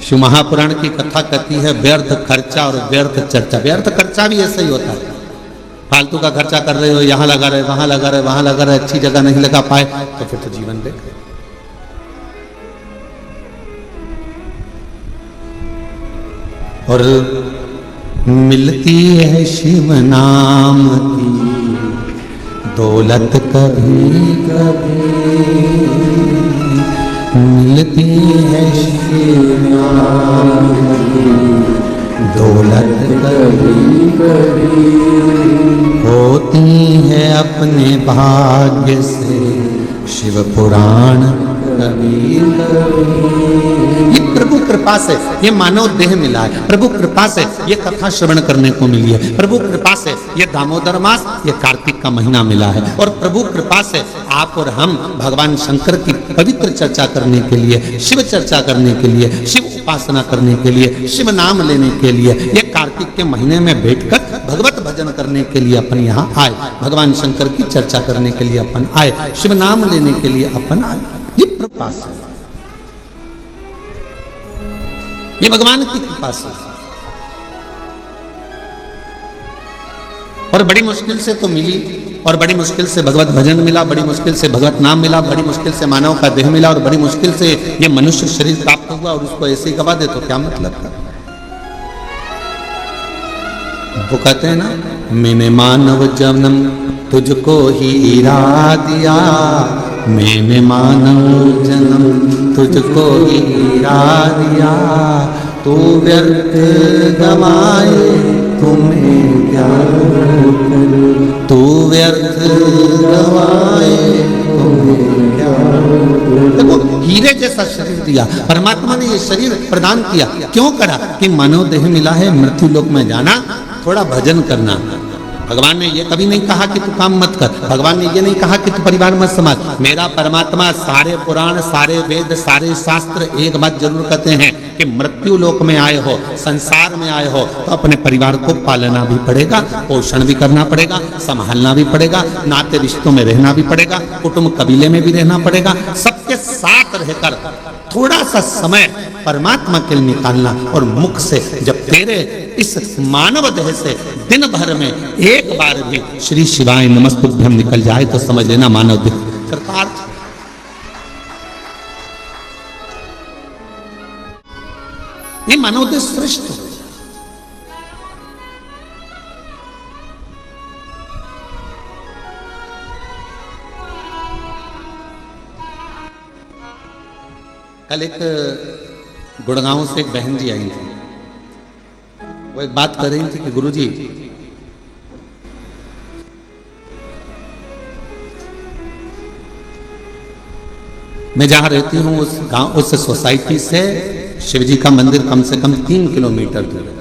शिव महापुराण की कथा कहती है व्यर्थ खर्चा और व्यर्थ चर्चा। व्यर्थ खर्चा भी ऐसा ही होता है, फालतू का खर्चा कर रहे हो, यहाँ लगा रहे, वहां लगा रहे, वहां लगा रहे, अच्छी जगह नहीं लगा पाए तो फिर तो जीवन बेकार। और मिलती है शिव नाम की दौलत कभी कभी, मिलती है शिव नाम की दौलत कभी कभी, होती है अपने भाग्य से शिव पुराण कभी कभी। ये प्रभु कृपा से ये मानव देह मिला है, प्रभु कृपा से ये कथा श्रवण करने को मिली है, प्रभु कृपा से ये दामोदर मास, ये कार्तिक का महीना मिला है, और प्रभु कृपा से आप और हम भगवान शंकर की पवित्र चर्चा करने के लिए, शिव चर्चा करने के लिए, शिव उपासना करने के लिए, शिव नाम लेने के लिए, ये कार्तिक के महीने में बैठकर भगवत भजन करने के लिए अपन यहाँ आए, भगवान शंकर की चर्चा करने के लिए अपन आए, शिव नाम लेने के लिए अपन आए। ये कृपा से, ये भगवान की कृपा से। और बड़ी मुश्किल से तो मिली, और बड़ी मुश्किल से भगवत भजन मिला, बड़ी मुश्किल से भगवत नाम मिला, बड़ी मुश्किल से मानव का देह मिला, और बड़ी मुश्किल से ये मनुष्य शरीर प्राप्त हुआ, और उसको ऐसे ही गवा दे तो क्या मतलब था। वो कहते हैं ना, मैंने मानव जन्म तुझको ही इरा दिया, मैंने मानव जन्म तुझको ही इरा दिया, तू व्यर्थ गवाए तुम्हें क्या करूं, तू व्यर्थ गवाए तुम्हें क्या करूं। देखो हीरे जैसा शरीर दिया परमात्मा ने, ये शरीर प्रदान किया क्यों करा कि मानव देह मिला है, मृत्यु लोक में जाना, थोड़ा भजन करना। भगवान ने ये कभी नहीं कहा कि तू काम मत कर, भगवान ने ये नहीं कहा कि तू परिवार मत संभाल। मेरा परमात्मा सारे पुराण, सारे वेद, सारे शास्त्र एक बात जरूर कहते हैं कि मृत्यु लोक में आए हो, संसार में आए हो, तो अपने परिवार को पालना भी पड़ेगा, पोषण भी करना पड़ेगा, संभालना भी पड़ेगा, नाते रिश्तों में रहना भी पड़ेगा, कुटुंब कबीले में भी रहना पड़ेगा, सबके साथ रहकर थोड़ा सा समय परमात्मा के लिए निकालना। और मुख से जब तेरे इस मानव देह से दिन भर में एक बार भी श्री शिवाय नमस्तुभ्यम निकल जाए तो समझ लेना मानव देह कृतार्थ। ये मानव देह श्रेष्ठ। कल एक गुड़गांव से एक बहन जी आई थी, वो एक बात कर रही थी कि गुरुजी मैं जहां रहती हूं उस गांव, उस सोसाइटी से शिवजी का मंदिर कम से कम 3 किलोमीटर दूर है।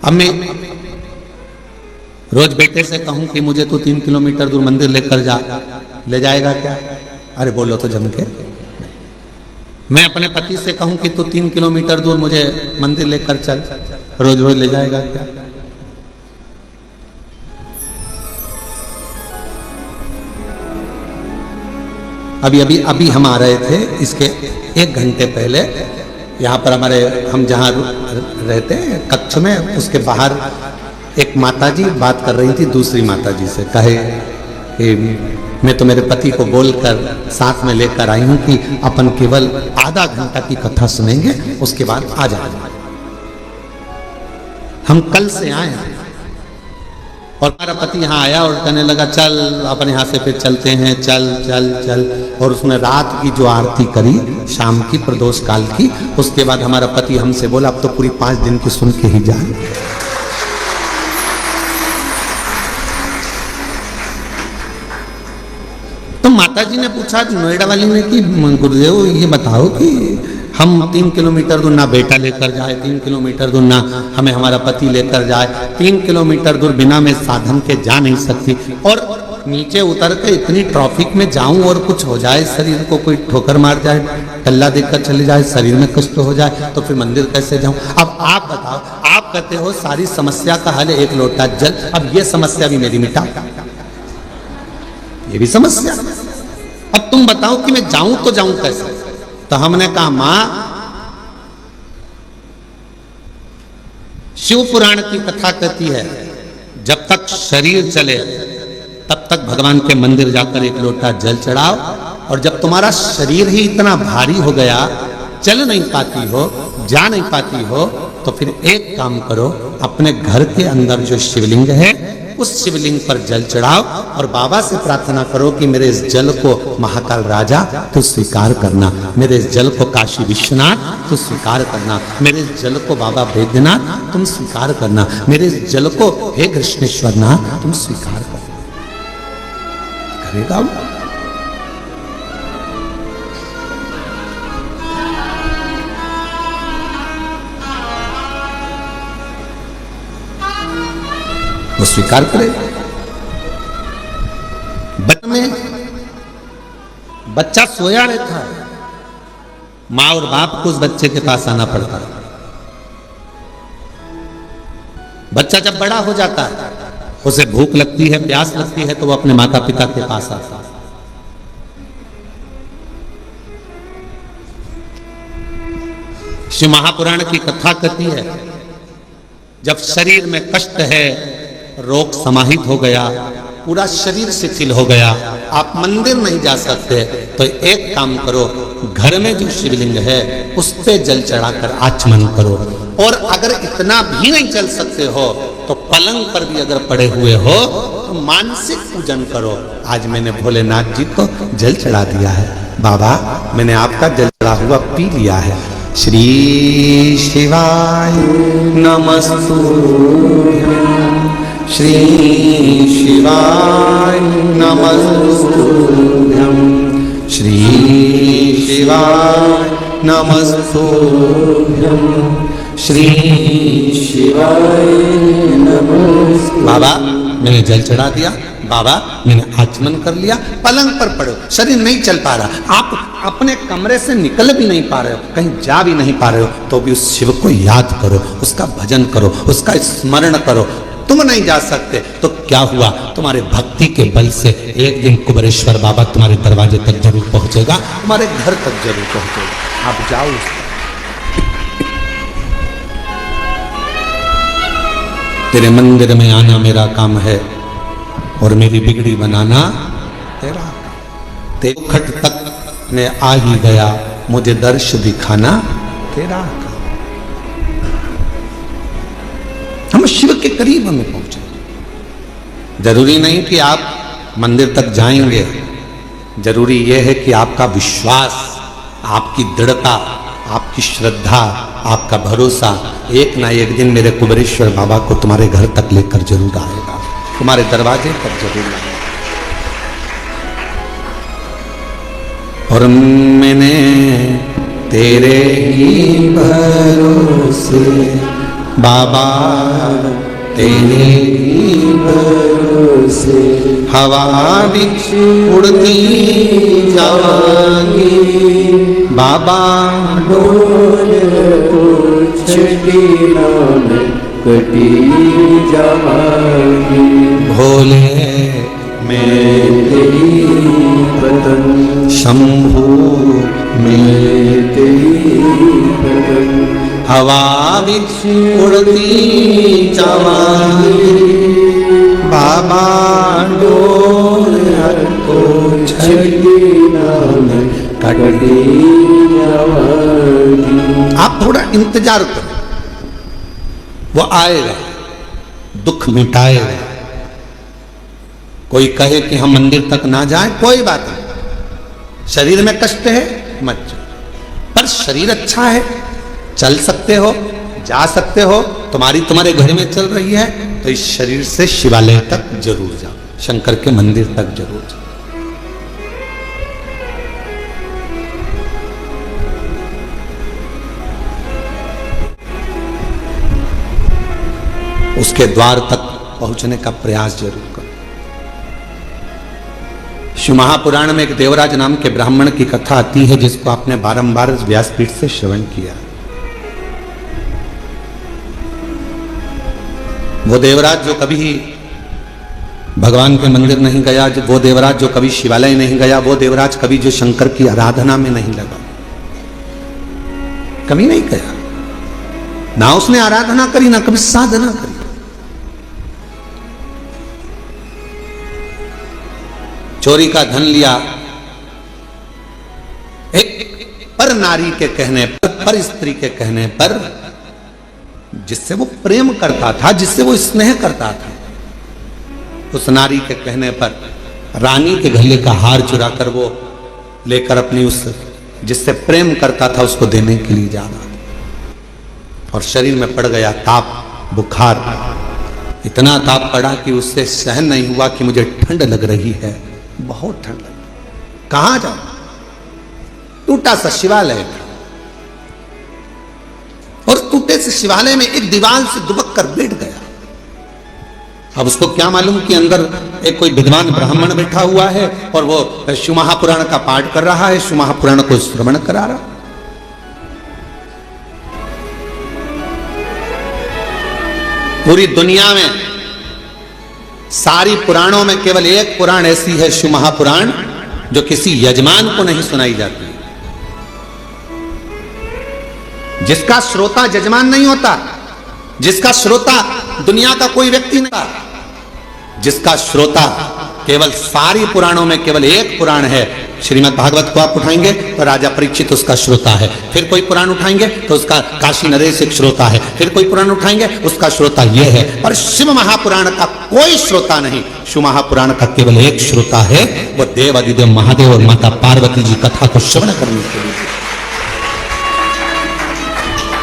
अब मैं रोज बेटे से कहूं कि मुझे तो 3 किलोमीटर दूर मंदिर लेकर जा, ले जाएगा क्या? अरे बोलो तो जम के। मैं अपने पति से कहूं कि तू 3 किलोमीटर दूर मुझे मंदिर लेकर चल, रोज रोज ले जाएगा क्या? अभी हम आ रहे थे, इसके 1 घंटे पहले यहाँ पर हमारे, हम जहाँ रहते हैं कक्ष में, उसके बाहर एक माताजी बात कर रही थी दूसरी माताजी से, कहे कि मैं तो मेरे पति को बोलकर साथ में लेकर आई हूं कि अपन केवल आधा घंटा की कथा सुनेंगे, उसके बाद आ जाएंगे। हम कल से आए हैं और हमारा पति यहाँ आया और कहने लगा चल अपन यहाँ से फिर चलते हैं, चल चल चल। और उसने रात की जो आरती करी शाम की प्रदोष काल की, उसके बाद हमारा पति हमसे बोला अब तो पूरी 5 दिन की सुन के ही जाए। तो माताजी ने पूछा, नोएडा वाली ने कि गुरुदेव ये बताओ कि हम 3 किलोमीटर दूर ना बेटा लेकर जाए, 3 किलोमीटर दूर ना हमें हमारा पति लेकर जाए, 3 किलोमीटर दूर बिना मैं साधन के जा नहीं सकती, और नीचे उतर के इतनी ट्रैफिक में जाऊं और कुछ हो जाए, शरीर को कोई ठोकर मार जाए, टल्ला देकर चले जाए, शरीर में कष्ट हो जाए, तो फिर मंदिर कैसे जाऊं? अब आप बताओ, आप कहते हो सारी समस्या का हल 1 लोटा जल, अब ये समस्या भी मेरी मिटा, ये भी समस्या। अब तुम बताओ कि मैं जाऊं तो जाऊं कैसे। तो हमने कहा मां, शिव पुराण की कथा कहती है जब तक शरीर चले तब तक भगवान के मंदिर जाकर एक लोटा जल चढ़ाओ, और जब तुम्हारा शरीर ही इतना भारी हो गया, चल नहीं पाती हो, जा नहीं पाती हो, तो फिर एक काम करो, अपने घर के अंदर जो शिवलिंग है उस शिवलिंग पर जल चढ़ाओ और बाबा से प्रार्थना करो कि मेरे इस जल को महाकाल राजा तू स्वीकार करना, मेरे इस जल को काशी विश्वनाथ तू स्वीकार करना, मेरे इस जल को बाबा वैद्यनाथ तुम स्वीकार करना, मेरे इस जल को हे कृष्णेश्वर नाथ तुम स्वीकार करना। करेगा वो स्वीकार करे। में बच्चा सोया रहता है, माँ और बाप को उस बच्चे के पास आना पड़ता है। बच्चा जब बड़ा हो जाता है, उसे भूख लगती है, प्यास लगती है, तो वो अपने माता पिता के पास आता है। शिव महापुराण की कथा कहती है जब शरीर में कष्ट है, रोग समाहित हो गया, पूरा शरीर शिथिल हो गया, आप मंदिर नहीं जा सकते, तो एक काम करो, घर में जो शिवलिंग है उस पे जल चढ़ाकर आचमन करो। और अगर इतना भी नहीं चल सकते हो तो पलंग पर भी अगर पड़े हुए हो तो मानसिक पूजन करो। आज मैंने भोलेनाथ जी को जल चढ़ा दिया है, बाबा मैंने आपका जल चढ़ा हुआ पी लिया है। श्री शिवाय नमस्तुभ्यं, श्री शिवाय नमस्तुभ्यं, श्री शिवाय नमस्तुभ्यं, श्री शिवाय नमस्तुभ्यं। बाबा मैंने जल चढ़ा दिया, बाबा मैंने आचमन कर लिया, पलंग पर पड़ो, शरीर नहीं चल पा रहा, आप अपने कमरे से निकल भी नहीं पा रहे हो, कहीं जा भी नहीं पा रहे हो, तो भी उस शिव को याद करो, उसका भजन करो, उसका स्मरण करो। तुम नहीं जा सकते तो क्या हुआ, तुम्हारे भक्ति के बल से एक दिन कुबेरेश्वर बाबा तुम्हारे दरवाजे तक जरूर पहुंचेगा, तुम्हारे घर तक जरूर पहुंचेगा। आप जाओ। तेरे मंदिर में आना मेरा काम है और मेरी बिगड़ी बनाना तेरा। तेरे खट तक मैं आ ही गया, मुझे दर्श दिखाना तेरा काम। हम शिव के करीब हमें पहुंचे। जरूरी नहीं कि आप मंदिर तक जाएंगे, जरूरी यह है कि आपका विश्वास, आपकी दृढ़ता, आपकी श्रद्धा, आपका भरोसा एक ना एक दिन मेरे कुबेरेश्वर बाबा को तुम्हारे घर तक लेकर जरूर आएगा, तुम्हारे दरवाजे तक जरूर आएगा। और मैंने तेरे ही भरोसे बाबा, तेरे ही भरोसे हवा बिच उड़ती जाएंगी बाबा, डोल छठी नाम कटी जाएगी। भोले मैं तेरी बदन, शंभू मैं तेरी बदन, हवा बिच उड़ती जाएंगी बाबा, डोल को छठी नाम कटी जाएगी। आप थोड़ा इंतजार करो, वो आएगा, दुख मिटाएगा। कोई कहे कि हम मंदिर तक ना जाएं, कोई बात नहीं, शरीर में कष्ट है मत जाओ, पर शरीर अच्छा है, चल सकते हो, जा सकते हो, तुम्हारे घर में चल रही है, तो इस शरीर से शिवालय तक जरूर जाओ, शंकर के मंदिर तक जरूर जाओ। उसके द्वार तक पहुंचने का प्रयास जरूर करो। शिव महापुराण में एक देवराज नाम के ब्राह्मण की कथा आती है, जिसको आपने बारंबार व्यासपीठ से श्रवण किया। वो देवराज जो कभी भगवान के मंदिर नहीं गया वो देवराज जो कभी शिवालय नहीं गया, वो देवराज कभी जो शंकर की आराधना में नहीं लगा, कभी नहीं गया, ना उसने आराधना करी ना कभी साधना करी। चोरी का धन लिया, एक पर नारी के कहने पर स्त्री के कहने पर, जिससे वो प्रेम करता था, जिससे वो स्नेह करता था, उस नारी के कहने पर रानी के गले का हार चुरा कर वो लेकर अपनी उस जिससे प्रेम करता था उसको देने के लिए जा रहा था, और शरीर में पड़ गया ताप, बुखार, इतना ताप पड़ा कि उससे सहन नहीं हुआ कि मुझे ठंड लग रही है, बहुत ठंड लगी। कहां जाऊं? टूटा सा शिवालय था, और टूटे से शिवालय में एक दीवार से दुबक कर बैठ गया। अब उसको क्या मालूम कि अंदर एक कोई विद्वान ब्राह्मण बैठा हुआ है और वो शिव महापुराण का पाठ कर रहा है, शिव महापुराण को श्रवण करा रहा। पूरी दुनिया में सारी पुराणों में केवल एक पुराण ऐसी है, शिव महापुराण, जो किसी यजमान को नहीं सुनाई जाती, जिसका श्रोता यजमान नहीं होता, जिसका श्रोता दुनिया का कोई व्यक्ति नहीं, जिसका श्रोता केवल सारी पुराणों में केवल एक पुराण है। श्रीमद् भागवत को आप उठाएंगे तो राजा परीक्षित उसका श्रोता है, फिर कोई पुराण उठाएंगे तो उसका काशी नरेश एक श्रोता है, फिर कोई पुराण उठाएंगे उसका श्रोता यह है, पर शिव महापुराण का कोई श्रोता नहीं। शिव महापुराण का केवल एक श्रोता है, वह देव अधिदेव महादेव और माता पार्वती जी कथा को श्रवण करने के लिए।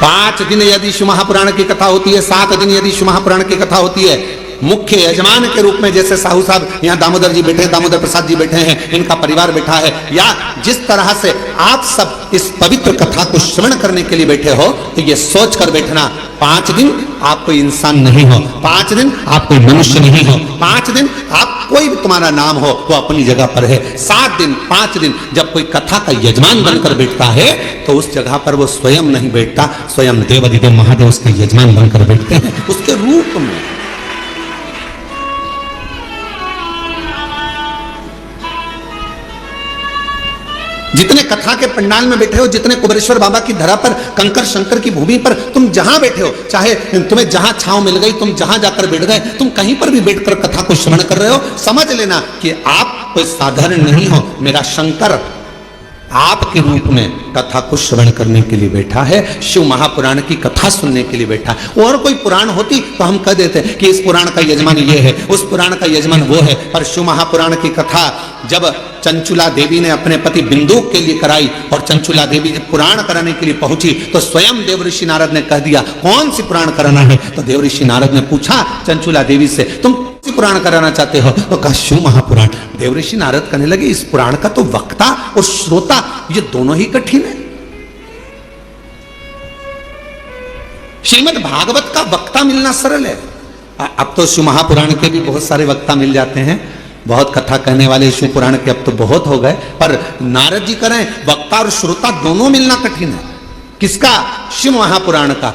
5 दिन यदि शिव महापुराण की कथा होती है, 7 दिन यदि शिव महापुराण की कथा होती है, मुख्य यजमान के रूप में जैसे साहू साहब यहाँ दामोदर जी बैठे, दामोदर प्रसाद जी बैठे हैं, इनका परिवार बैठा है, या जिस तरह से आप सब इस पवित्र कथा को श्रवण करने के लिए बैठे हो, तो ये सोच कर बैठना 5 दिन आप कोई इंसान नहीं हो, 5 दिन आप कोई मनुष्य नहीं हो, 5 दिन आप कोई भी तुम्हारा नाम हो वो अपनी जगह पर है। 7 दिन 5 दिन जब कोई कथा का यजमान बनकर बैठता है तो उस जगह पर वो स्वयं नहीं बैठता, स्वयं देव अधिदेव महादेव उसके यजमान बनकर बैठते हैं उसके रूप में। जितने कथा के पंडाल में बैठे हो, जितने कुबेरेश्वर बाबा की धरा पर, कंकर शंकर की भूमि पर तुम जहां बैठे हो, चाहे तुम्हें जहां छांव मिल गई, तुम जहां जाकर बैठ गए, तुम कहीं पर भी बैठकर कथा को श्रवण कर रहे हो, समझ लेना कि आप कोई साधारण नहीं हो। मेरा शंकर आपके रूप में कथा को श्रवण करने के लिए बैठा है, शिव महापुराण की कथा सुनने के लिए बैठा है। और कोई पुराण होती तो हम कह देते कि इस पुराण का यजमान ये है, उस पुराण का यजमान वो है, पर शिव महापुराण की कथा जब चंचुला देवी ने अपने पति बिंदुक के लिए कराई और चंचुला देवी जब पुराण कराने के लिए पहुंची तो स्वयं देवऋषि नारद ने कह दिया कौन सी पुराण कराना है। तो देवऋषि नारद ने पूछा चंचुला देवी से तुम कौन सी पुराण कराना चाहते हो, तो कहा शिव महापुराण। देवऋषि नारद कहने लगे इस पुराण का तो वक्ता और श्रोता ये दोनों ही कठिन है। श्रीमद् भागवत का वक्ता मिलना सरल है, अब तो शिव महापुराण के भी बहुत सारे वक्ता मिल जाते हैं, बहुत कथा कहने वाले शिव पुराण के अब तो बहुत हो गए, पर नारद जी करें वक्ता और श्रोता दोनों मिलना कठिन है। किसका? शिव महापुराण का।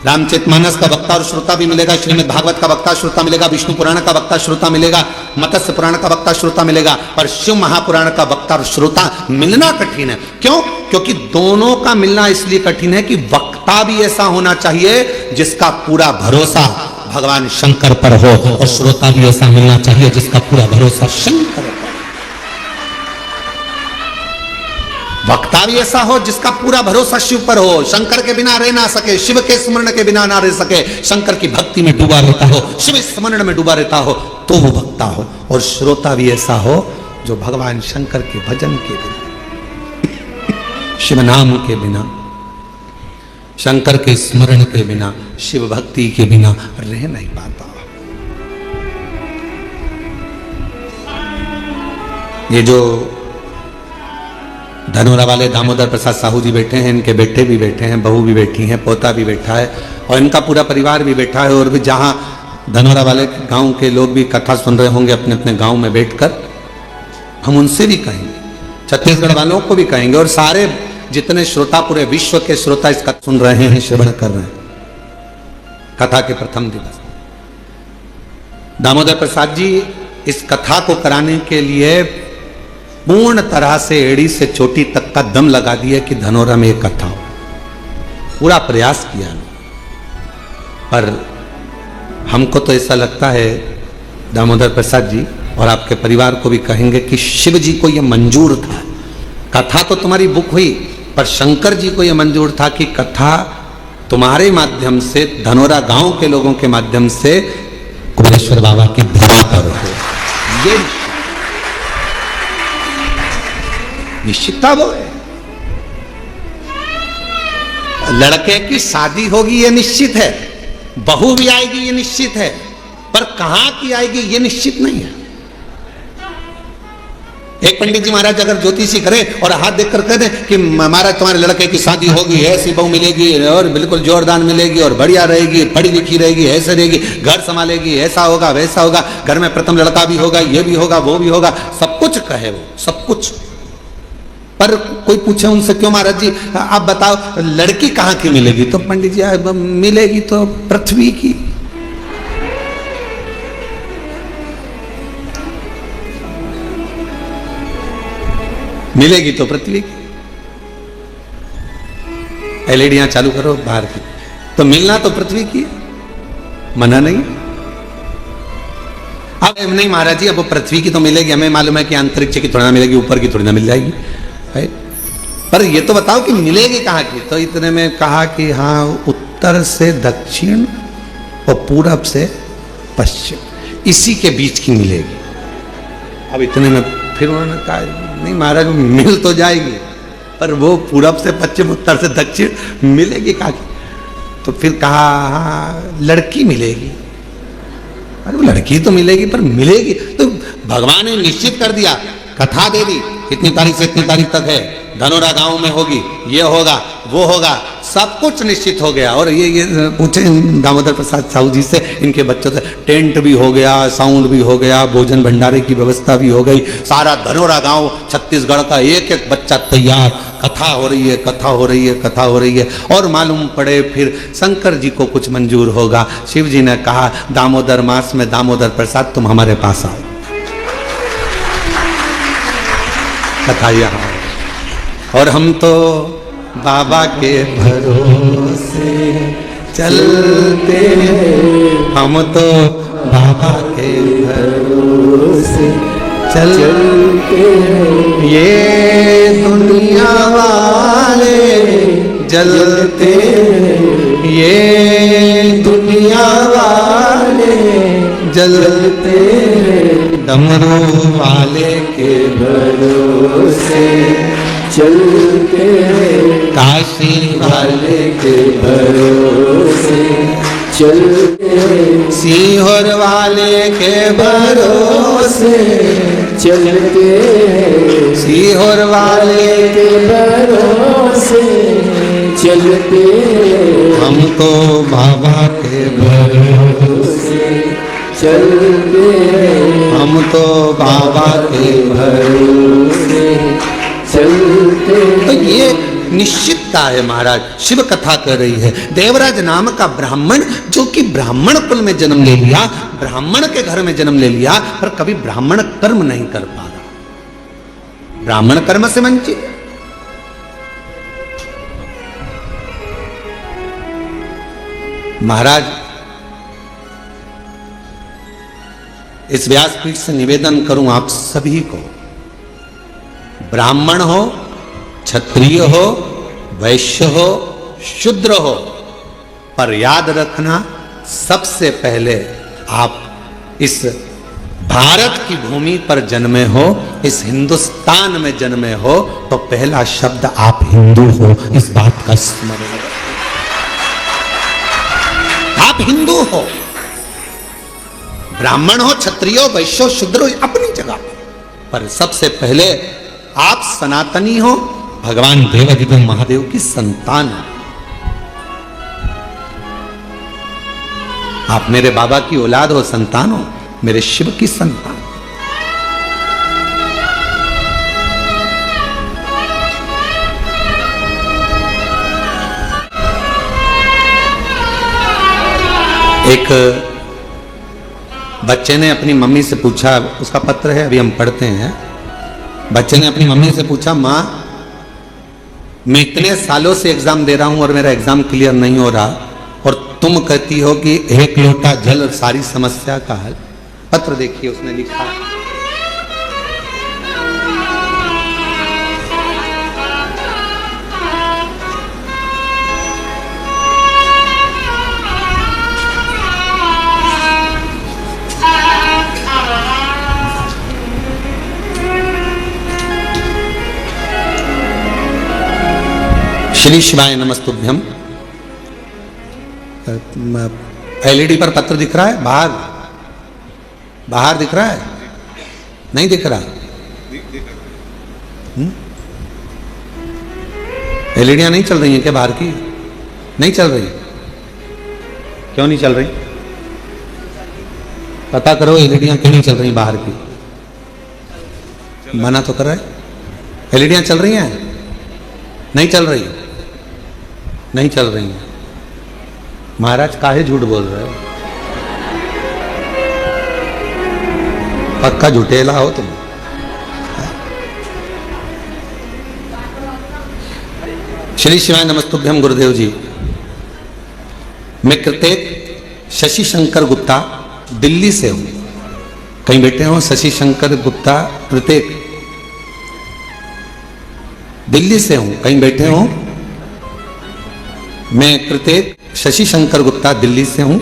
रामचरितमानस का वक्ता और श्रोता भी मिलेगा, श्रीमद् भागवत का वक्ता श्रोता मिलेगा, विष्णु पुराण का वक्ता श्रोता मिलेगा, मत्स्य पुराण का वक्ता श्रोता मिलेगा, पर शिव महापुराण का वक्ता और श्रोता मिलना कठिन है। क्यों? क्योंकि दोनों का मिलना इसलिए कठिन है कि वक्ता भी ऐसा होना चाहिए जिसका पूरा भरोसा भगवान शंकर पर हो, और श्रोता भी ऐसा मिलना चाहिए जिसका पूरा भरोसा शंकर पर। वक्ता भी ऐसा हो जिसका पूरा भरोसा शिव पर हो, शंकर के बिना रह ना सके, शिव के स्मरण के बिना ना रह सके, शंकर की भक्ति में डूबा रहता हो, शिव स्मरण में डूबा रहता हो, तो वो वक्ता हो। और श्रोता भी ऐसा हो जो भगवान शंकर के भजन के बिना, शिव नाम के बिना, शंकर के स्मरण के बिना, शिव भक्ति के बिना रह नहीं पाता। ये जो धनोरा वाले दामोदर प्रसाद साहू जी बैठे हैं, इनके बेटे भी बैठे हैं, बहू भी बैठी हैं, पोता भी बैठा है, और इनका पूरा परिवार भी बैठा है। और भी जहां धनोरा वाले गांव के लोग भी कथा सुन रहे होंगे अपने अपने गांव में बैठकर, हम उनसे भी कहेंगे, छत्तीसगढ़ वालों को भी कहेंगे, और सारे जितने श्रोता पूरे विश्व के श्रोता इस कथा सुन रहे हैं, श्रवण कर रहे हैं कथा के प्रथम दिवस, दामोदर प्रसाद जी इस कथा को कराने के लिए पूर्ण तरह से एड़ी से चोटी तक का दम लगा दिया कि धनोरा में एक कथा हो। पूरा प्रयास किया, पर हमको तो ऐसा लगता है दामोदर प्रसाद जी और आपके परिवार को भी कहेंगे कि शिव जी को यह मंजूर था। कथा तो तुम्हारी बुक हुई, पर शंकर जी को यह मंजूर था कि कथा तुम्हारे माध्यम से, धनोरा गांव के लोगों के माध्यम से कुबेरेश्वर बाबा की धरा पर हो। ये निश्चितता वो है। लड़के की शादी होगी ये निश्चित है, बहू भी आएगी ये निश्चित है, पर कहां की आएगी ये निश्चित नहीं है। एक पंडित जी महाराज अगर ज्योतिषी करे और हाथ देखकर कह दे कि महाराज तुम्हारे लड़के की शादी होगी, ऐसी बहू मिलेगी और बिल्कुल जोरदार मिलेगी और बढ़िया रहेगी, पढ़ी लिखी रहेगी, ऐसे रहेगी, घर संभालेगी, ऐसा होगा वैसा होगा, घर में प्रथम लड़का भी होगा, ये भी होगा वो भी होगा, सब कुछ कहे वो, सब कुछ। पर कोई पूछे उनसे क्यों महाराज जी आप बताओ लड़की कहां की मिलेगी, तो पंडित जी मिलेगी तो पृथ्वी की। मिलेगी तो पृथ्वी की। एलईडियां चालू करो बाहर की, तो मिलना तो पृथ्वी की, मना नहीं। अब नहीं महाराज जी अब वो पृथ्वी की तो मिलेगी, हमें मालूम है कि अंतरिक्ष की थोड़ी ना मिलेगी, ऊपर की थोड़ी ना मिल जाएगी, पर ये तो बताओ कि मिलेगी कहां की। तो इतने में कहा कि हाँ उत्तर से दक्षिण और पूरब से पश्चिम, इसी के बीच की मिलेगी। अब इतने में फिर उन्होंने कहा नहीं महाराज मिल तो जाएगी, पर वो पूरब से पश्चिम उत्तर से दक्षिण मिलेगी कहां की। तो फिर कहा हाँ लड़की मिलेगी। अरे वो लड़की तो मिलेगी, पर मिलेगी तो भगवान ने निश्चित कर दिया, कथा दे दी, इतनी तारीख से इतनी तारीख तक है, धनोरा गांव में होगी, ये होगा वो होगा, सब कुछ निश्चित हो गया। और ये पूछे दामोदर प्रसाद साहू जी से, इनके बच्चों से, टेंट भी हो गया, साउंड भी हो गया, भोजन भंडारे की व्यवस्था भी हो गई, सारा धनोरा गांव छत्तीसगढ़ का एक एक बच्चा तैयार, कथा हो रही है, कथा हो रही है, कथा हो रही है। और मालूम पड़े फिर शंकर जी को कुछ मंजूर होगा। शिव जी ने कहा दामोदर मास में दामोदर प्रसाद तुम हमारे पास आओ, कथा यहाँ। और हम तो बाबा के भरोसे चलते हैं, हम तो बाबा के भरोसे चलते हैं, ये दुनिया वाले जलते हैं, ये दुनिया वाले जलते हैं, डमरू वाले के भरोसे चलते हैं, काशी वाले के भरोसे चलते हैं, सीहोर वाले के भरोसे चलते हैं, सीहोर वाले के भरोसे चलते हैं, हम तो बाबा के भरोसे चलते हैं, हम तो बाबा के भरोसे चलते। तो ये निश्चितता है महाराज, शिव कथा कर रही है। देवराज नाम का ब्राह्मण जो कि ब्राह्मण कुल में जन्म ले लिया, ब्राह्मण के घर में जन्म ले लिया, पर कभी ब्राह्मण कर्म नहीं कर पा रहा, ब्राह्मण कर्म से वंचित। महाराज इस व्यासपीठ से निवेदन करूं आप सभी को, ब्राह्मण हो, क्षत्रिय हो, वैश्य हो, शूद्र हो, पर याद रखना सबसे पहले आप इस भारत की भूमि पर जन्मे हो, इस हिंदुस्तान में जन्मे हो, तो पहला शब्द आप हिंदू हो, इस बात का स्मरण रखो। आप हिंदू हो, ब्राह्मण हो, क्षत्रिय हो, वैश्य हो, शूद्र हो, अपनी जगह, पर सबसे पहले आप सनातनी हो, भगवान देवाधिदेव महादेव की संतान हो। आप मेरे बाबा की औलाद हो, संतान हो, मेरे शिव की संतान। एक बच्चे ने अपनी मम्मी से पूछा, उसका पत्र है अभी हम पढ़ते हैं। बच्चे ने अपनी मम्मी से पूछा, माँ मैं इतने सालों से एग्जाम दे रहा हूं और मेरा एग्जाम क्लियर नहीं हो रहा, और तुम कहती हो कि एक लोटा जल सारी समस्या का हल। पत्र देखिए उसने लिखा, श्री शिवाय नमस्तुभ्यम। एलईडी पर पत्र दिख रहा है? बाहर बाहर दिख रहा है? नहीं दिख रहा? एलईडियां नहीं चल रही हैं क्या बाहर की? नहीं चल रही? क्यों नहीं चल रही? पता करो एलईडियां क्यों नहीं चल रही बाहर की। मना तो कर रहा है। एलईडियां चल रही हैं? नहीं चल रही? नहीं चल रही हैं। महाराज काहे झूठ बोल रहे हो? पक्का झूठेला हो तुम। श्री शिवाय नमस्तुभ्यम। गुरुदेव जी, मैं कृतेक शशि शंकर गुप्ता दिल्ली से हूं। कहीं बैठे हो? शशि शंकर गुप्ता कृतेक दिल्ली से हूं। कहीं बैठे हो? मैं कृतेक शशि शंकर गुप्ता दिल्ली से हूं।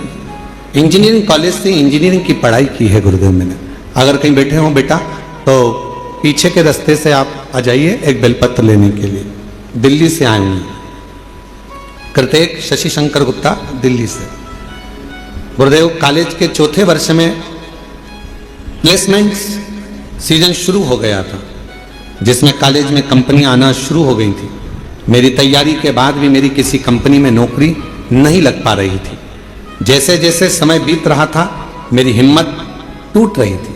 इंजीनियरिंग कॉलेज से इंजीनियरिंग की पढ़ाई की है गुरुदेव मैंने। अगर कहीं बैठे हो बेटा तो पीछे के रास्ते से आप आ जाइए एक बेलपत्र लेने के लिए। दिल्ली से आए हैं। कृतेक शशि शंकर गुप्ता दिल्ली से। गुरुदेव, कॉलेज के चौथे वर्ष में प्लेसमेंट सीजन शुरू हो गया था, जिसमें कॉलेज में कंपनियां आना शुरू हो गई थी। मेरी तैयारी के बाद भी मेरी किसी कंपनी में नौकरी नहीं लग पा रही थी। जैसे जैसे समय बीत रहा था मेरी हिम्मत टूट रही थी।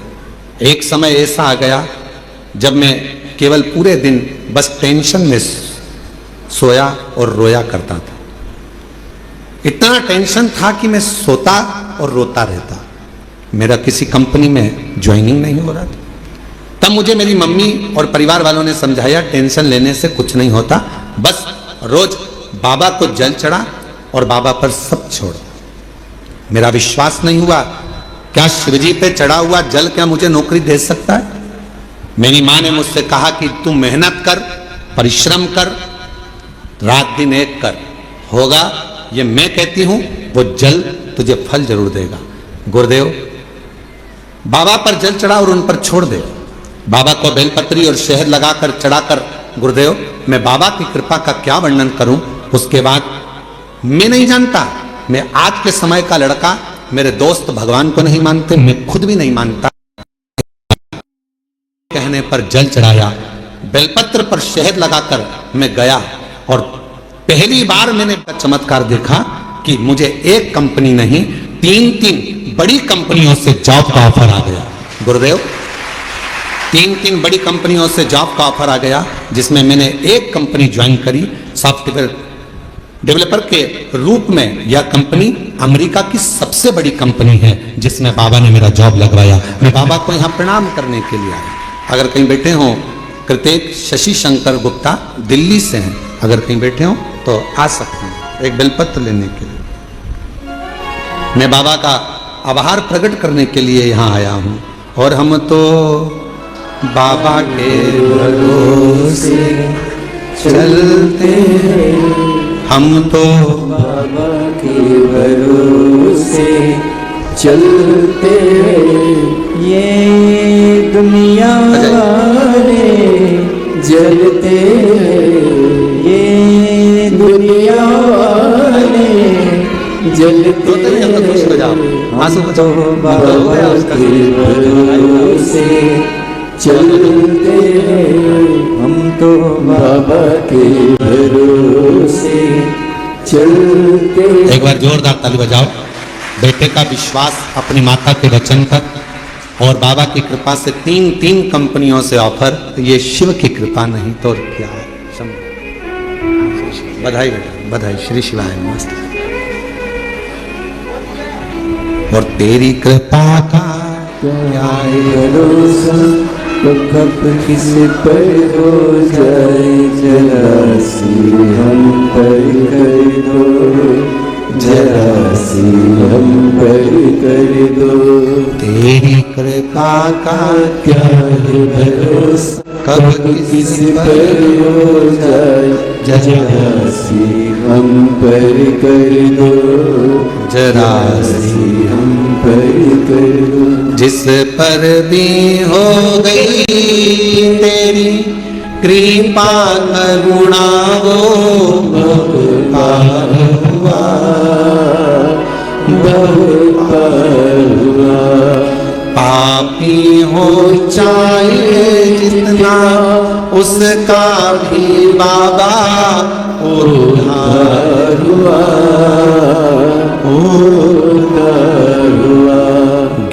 एक समय ऐसा आ गया जब मैं केवल पूरे दिन बस टेंशन में सोया और रोया करता था। इतना टेंशन था कि मैं सोता और रोता रहता। मेरा किसी कंपनी में ज्वाइनिंग नहीं हो रहा था। तब मुझे मेरी मम्मी और परिवार वालों ने समझाया, टेंशन लेने से कुछ नहीं होता, बस रोज बाबा को जल चढ़ा और बाबा पर सब छोड़। मेरा विश्वास नहीं हुआ, क्या शिवजी पे चढ़ा हुआ जल क्या मुझे नौकरी दे सकता है? मेरी मां ने मुझसे कहा कि तू मेहनत कर, परिश्रम कर, रात दिन एक कर, होगा। ये मैं कहती हूं, वो जल तुझे फल जरूर देगा। गुरुदेव, बाबा पर जल चढ़ा और उन पर छोड़ दे। बाबा को बेलपत्री और शहद लगाकर चढ़ाकर, गुरुदेव मैं बाबा की कृपा का क्या वर्णन करूं। उसके बाद मैं नहीं जानता, मैं आज के समय का लड़का, मेरे दोस्त भगवान को नहीं मानते, मैं खुद भी नहीं मानता। कहने पर जल चढ़ाया, बेलपत्र पर शहद लगाकर मैं गया और पहली बार मैंने चमत्कार देखा कि मुझे एक कंपनी नहीं, तीन बड़ी कंपनियों से जॉब का ऑफर आ गया। गुरुदेव, तीन बड़ी कंपनियों से जॉब का ऑफर आ गया, जिसमें मैंने एक कंपनी ज्वाइन करी सॉफ्टवेयर डेवलपर के रूप में। यह कंपनी अमेरिका की सबसे बड़ी कंपनी है, जिसमें बाबा ने मेरा जॉब लगवाया। मैं बाबा को यहाँ प्रणाम करने के लिए आया। अगर कहीं बैठे हो, कृतेक शशि शंकर गुप्ता दिल्ली से हैं, अगर कहीं बैठे हो तो आ सकते हैं एक बेलपत्र लेने के लिए। मैं बाबा का आभार प्रकट करने के लिए यहाँ आया हूँ। और हम तो बाबा के भरोसे चलते हैं, हम तो बाबा के भरोसे चलते हैं। ये दुनिया वाले जलते हैं, ये दुनिया वाले जलते हैं। आंसू तो बाबा के भरोसे चलते हैं, हम तो बाबा के भरोसे चलते। एक बार जोरदार ताली बजाओ। बेटे का विश्वास अपनी माता के वचन पर और बाबा की कृपा से तीन कंपनियों से ऑफर। ये शिव की कृपा नहीं तो क्या है। बधाई बेटा, बधाई। श्री शिवाय नमस्ते। और तेरी कृपा का क्या है भरोसा, तो कब किस पर हो जाए, जरा सी हम पर कर दो, जरा सी हम पर कर दो। तेरी कृपा का क्या है भरोसा, कब किस पर हो जाए, जरा सी हम पर कर दो, जरा सी हम पर कर दो। जिस पर भी हो गई तेरी कृपा करुणा वो बहुत पार हुआ, बहुत पार हुआ। पापी हो चाहे जितना उसका भी बाबा उद्धार हुआ, उद्धार हुआ।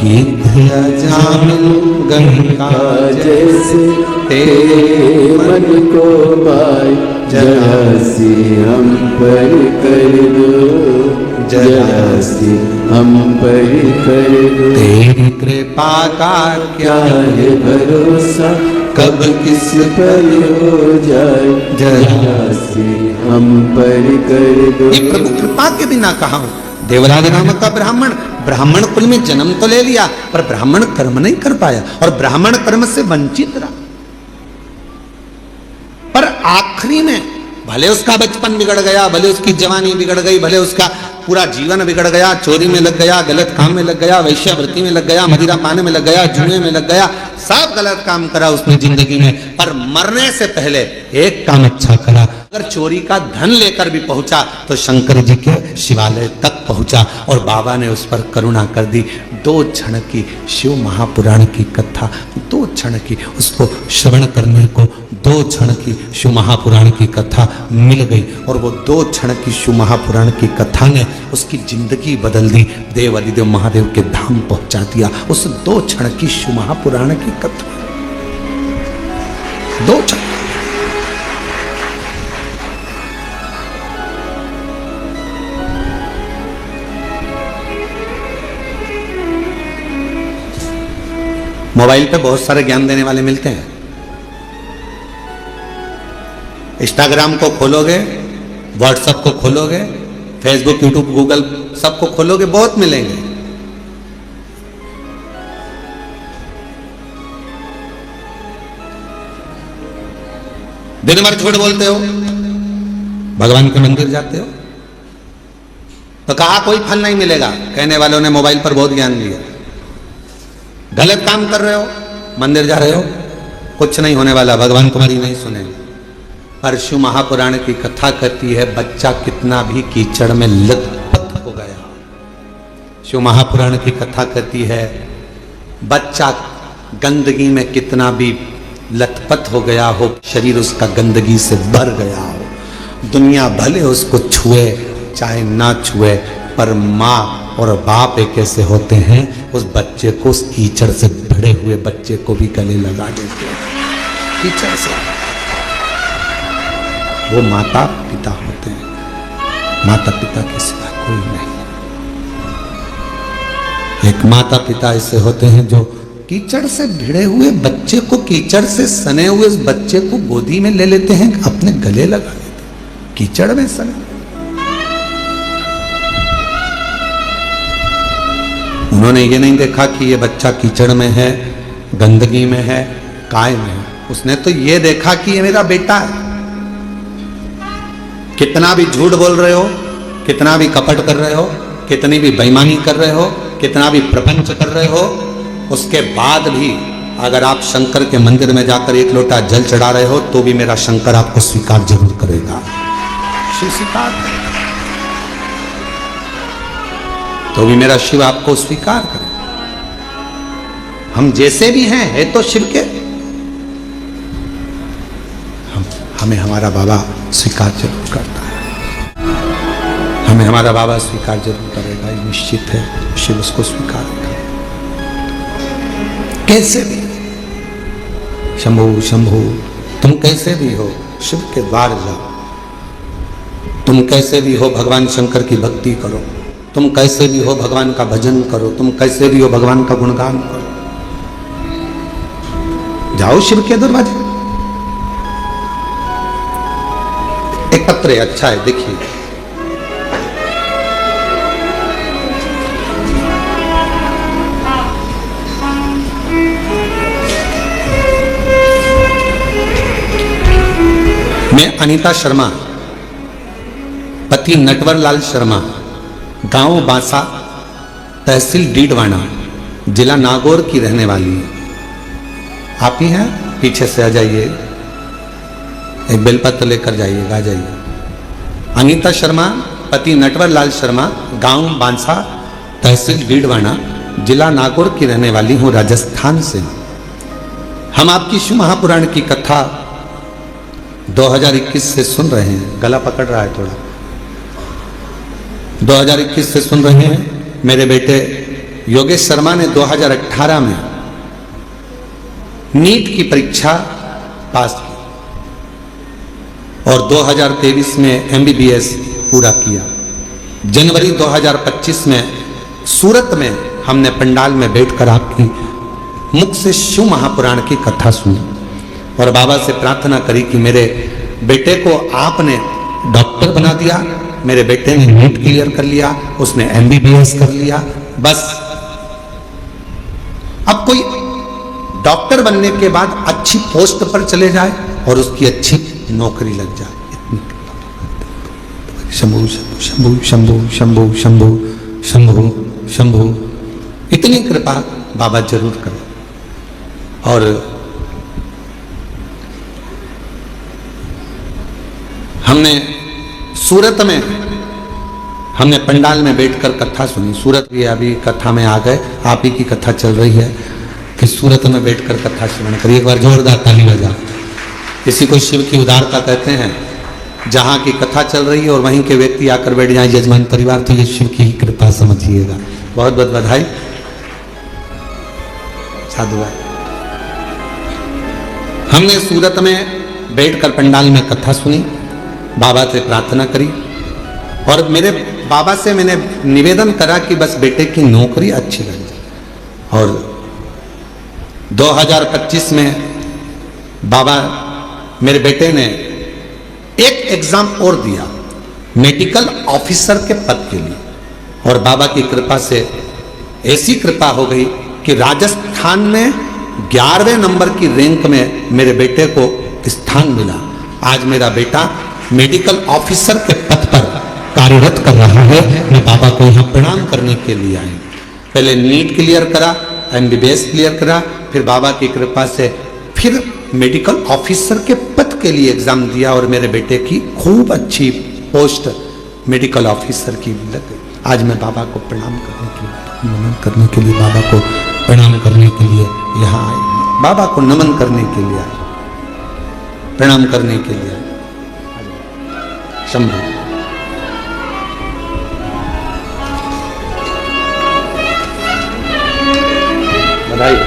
गिद्ध अजामिल गंगा जैसे तेरे मन को पाए, जरा सी हम पर कर दो, जरा सी हम पर कर दो। तेरी कृपा का क्या है भरोसा, कब किस पर हो जाए, जरा सी हम पर कर दो। ये प्रभु कृपा के बिना कहा हूं। देवराज नामक का ब्राह्मण ब्राह्मण कुल में जन्म तो ले लिया, पर ब्राह्मण कर्म नहीं कर पाया और ब्राह्मण कर्म से वंचित रहा। पर आखिरी में भले उसका बचपन बिगड़ गया, भले उसकी जवानी बिगड़ गई, भले उसका पूरा जीवन बिगड़ गया, चोरी में लग गया, गलत काम में लग गया, वैश्यावृत्ति में लग गया, मदिरा पाने में लग गया, जुए में लग गया, सब गलत काम करा उसने जिंदगी में, पर मरने से पहले एक काम अच्छा करा। अगर चोरी का धन लेकर भी पहुंचा तो शंकर जी के शिवालय तक पहुंचा और बाबा ने उस पर करुणा कर दी। 2 क्षण की शिव महापुराण की कथा, 2 क्षण की उसको श्रवण करने को 2 क्षण की शिव महापुराण की कथा मिल गई और वो 2 क्षण की शिव महापुराण की कथा ने उसकी जिंदगी बदल दी, देव अधिदेव महादेव के धाम पहुंचा दिया। उस 2 क्षण की शिव महापुराण की कथा, 2 क्षण। मोबाइल पे बहुत सारे ज्ञान देने वाले मिलते हैं। इंस्टाग्राम को खोलोगे, व्हाट्सएप को खोलोगे, फेसबुक, यूट्यूब, गूगल सबको खोलोगे, बहुत मिलेंगे। दिन भर झूठ बोलते हो, भगवान के मंदिर जाते हो तो कहा कोई फल नहीं मिलेगा, कहने वालों ने मोबाइल पर बहुत ज्ञान दिया। गलत काम कर रहे हो, मंदिर जा रहे हो, कुछ नहीं होने वाला, भगवान तुम्हारी नहीं सुनेंगे। पर शिव महापुराण की कथा कहती है बच्चा कितना भी कीचड़ में लथपथ हो गया। शिव महापुराण की कथा कहती है बच्चा गंदगी में कितना भी लथपथ हो गया हो, शरीर उसका गंदगी से भर गया हो, दुनिया भले उसको छुए चाहे ना छुए, पर माँ और बाप एक ऐसे होते हैं उस बच्चे को, उस कीचड़ से भरे हुए बच्चे को भी गले लगा देते हैं कीचड़ से। वो माता पिता होते हैं, माता पिता के सिवा कोई नहीं। एक माता पिता ऐसे होते हैं जो कीचड़ से भिड़े हुए बच्चे को, कीचड़ से सने हुए उस बच्चे को गोदी में ले लेते हैं, अपने गले लगा लेते हैं, कीचड़ में सने। उन्होंने ये नहीं देखा कि ये बच्चा कीचड़ में है, गंदगी में है, काय में है, उसने तो ये देखा कि ये मेरा बेटा है। कितना भी झूठ बोल रहे हो, कितना भी कपट कर रहे हो, कितनी भी बेईमानी कर रहे हो, कितना भी प्रपंच कर रहे हो, उसके बाद भी अगर आप शंकर के मंदिर में जाकर 1 लोटा जल चढ़ा रहे हो तो भी मेरा शंकर आपको स्वीकार जरूर करेगा। शिव स्वीकार करेगा, तो भी मेरा शिव आपको स्वीकार करे। हम जैसे भी हैं, है तो शिव के, हमें हमारा बाबा स्वीकार जरूर करता है, हमें हमारा बाबा स्वीकार जरूर करेगा, ये निश्चित है। शिव उसको स्वीकार करेगा कैसे भी। शंभु शंभु, तुम कैसे भी हो शिव के द्वार जाओ, तुम कैसे भी हो भगवान शंकर की भक्ति करो, तुम कैसे भी हो भगवान का भजन करो, तुम कैसे भी हो भगवान का गुणगान करो। जाओ शिव के दरवाजे। एक पत्र है, अच्छा है, देखिए। मैं अनीता शर्मा, पति नटवर लाल शर्मा, गांव बांसा, तहसील डीडवाना, जिला नागौर की रहने वाली है। आप ही हैं? पीछे से आ जाइए, एक बेलपत्र लेकर जाइएगा, आ जाइए। अनीता शर्मा, पति नटवर लाल शर्मा, गांव बांसा, तहसील डीडवाना, जिला नागौर की रहने वाली हूं, राजस्थान से। हम आपकी शिव महापुराण की कथा 2021 से सुन रहे हैं। गला पकड़ रहा है थोड़ा। 2021 से सुन रहे हैं। मेरे बेटे योगेश शर्मा ने 2018 में नीट की परीक्षा पास की और 2023 में MBBS पूरा किया। जनवरी 2025 में सूरत में हमने पंडाल में बैठकर आपकी मुख से शिव महापुराण की कथा सुनी और बाबा से प्रार्थना करी कि मेरे बेटे को आपने डॉक्टर बना दिया। मेरे बेटे ने नीट क्लियर कर लिया, उसने MBBS कर लिया। बस अब कोई डॉक्टर बनने के बाद अच्छी पोस्ट पर चले जाए और उसकी अच्छी नौकरी लग जाए। शंभु शंभु शंभु शंभु शंभु शंभु शंभु, इतनी कृपा बाबा जरूर करें। और हमने सूरत में हमने पंडाल में बैठकर कथा सुनी। सूरत भी अभी कथा में आ गए, आप ही की कथा चल रही है कि सूरत में बैठकर कथा श्रवण करिए। एक बार जोरदार ताली बजा। इसी को शिव की उदारता कहते हैं। जहां की कथा चल रही है और वहीं के व्यक्ति आकर बैठ जाए यजमान परिवार, तो ये शिव की ही कृपा समझिएगा। बहुत बहुत बधाई, साधुवाद। हमने सूरत में बैठकर पंडाल में कथा सुनी, बाबा से प्रार्थना करी और मेरे बाबा से मैंने निवेदन करा कि बस बेटे की नौकरी अच्छी लग जाए। और 2025 में बाबा मेरे बेटे ने एक एग्जाम और दिया मेडिकल ऑफिसर के पद के लिए और बाबा की कृपा से ऐसी कृपा हो गई कि राजस्थान में 11वें नंबर की रैंक में मेरे बेटे को स्थान मिला। आज मेरा बेटा मेडिकल ऑफिसर के पद पर कार्यरत कर रहा है। मैं बाबा को यहाँ प्रणाम करने के लिए आई। पहले नीट क्लियर करा, MBBS क्लियर करा, फिर बाबा की कृपा से फिर मेडिकल ऑफिसर के पद के लिए एग्जाम दिया और मेरे बेटे की खूब अच्छी पोस्ट मेडिकल ऑफिसर की लग गई। आज मैं बाबा को प्रणाम करने के लिए, नमन करने के लिए, बाबा को प्रणाम करने के लिए यहाँ आए, बाबा को नमन करने के लिए आए, प्रणाम करने के लिए आए। शंभु बधाई।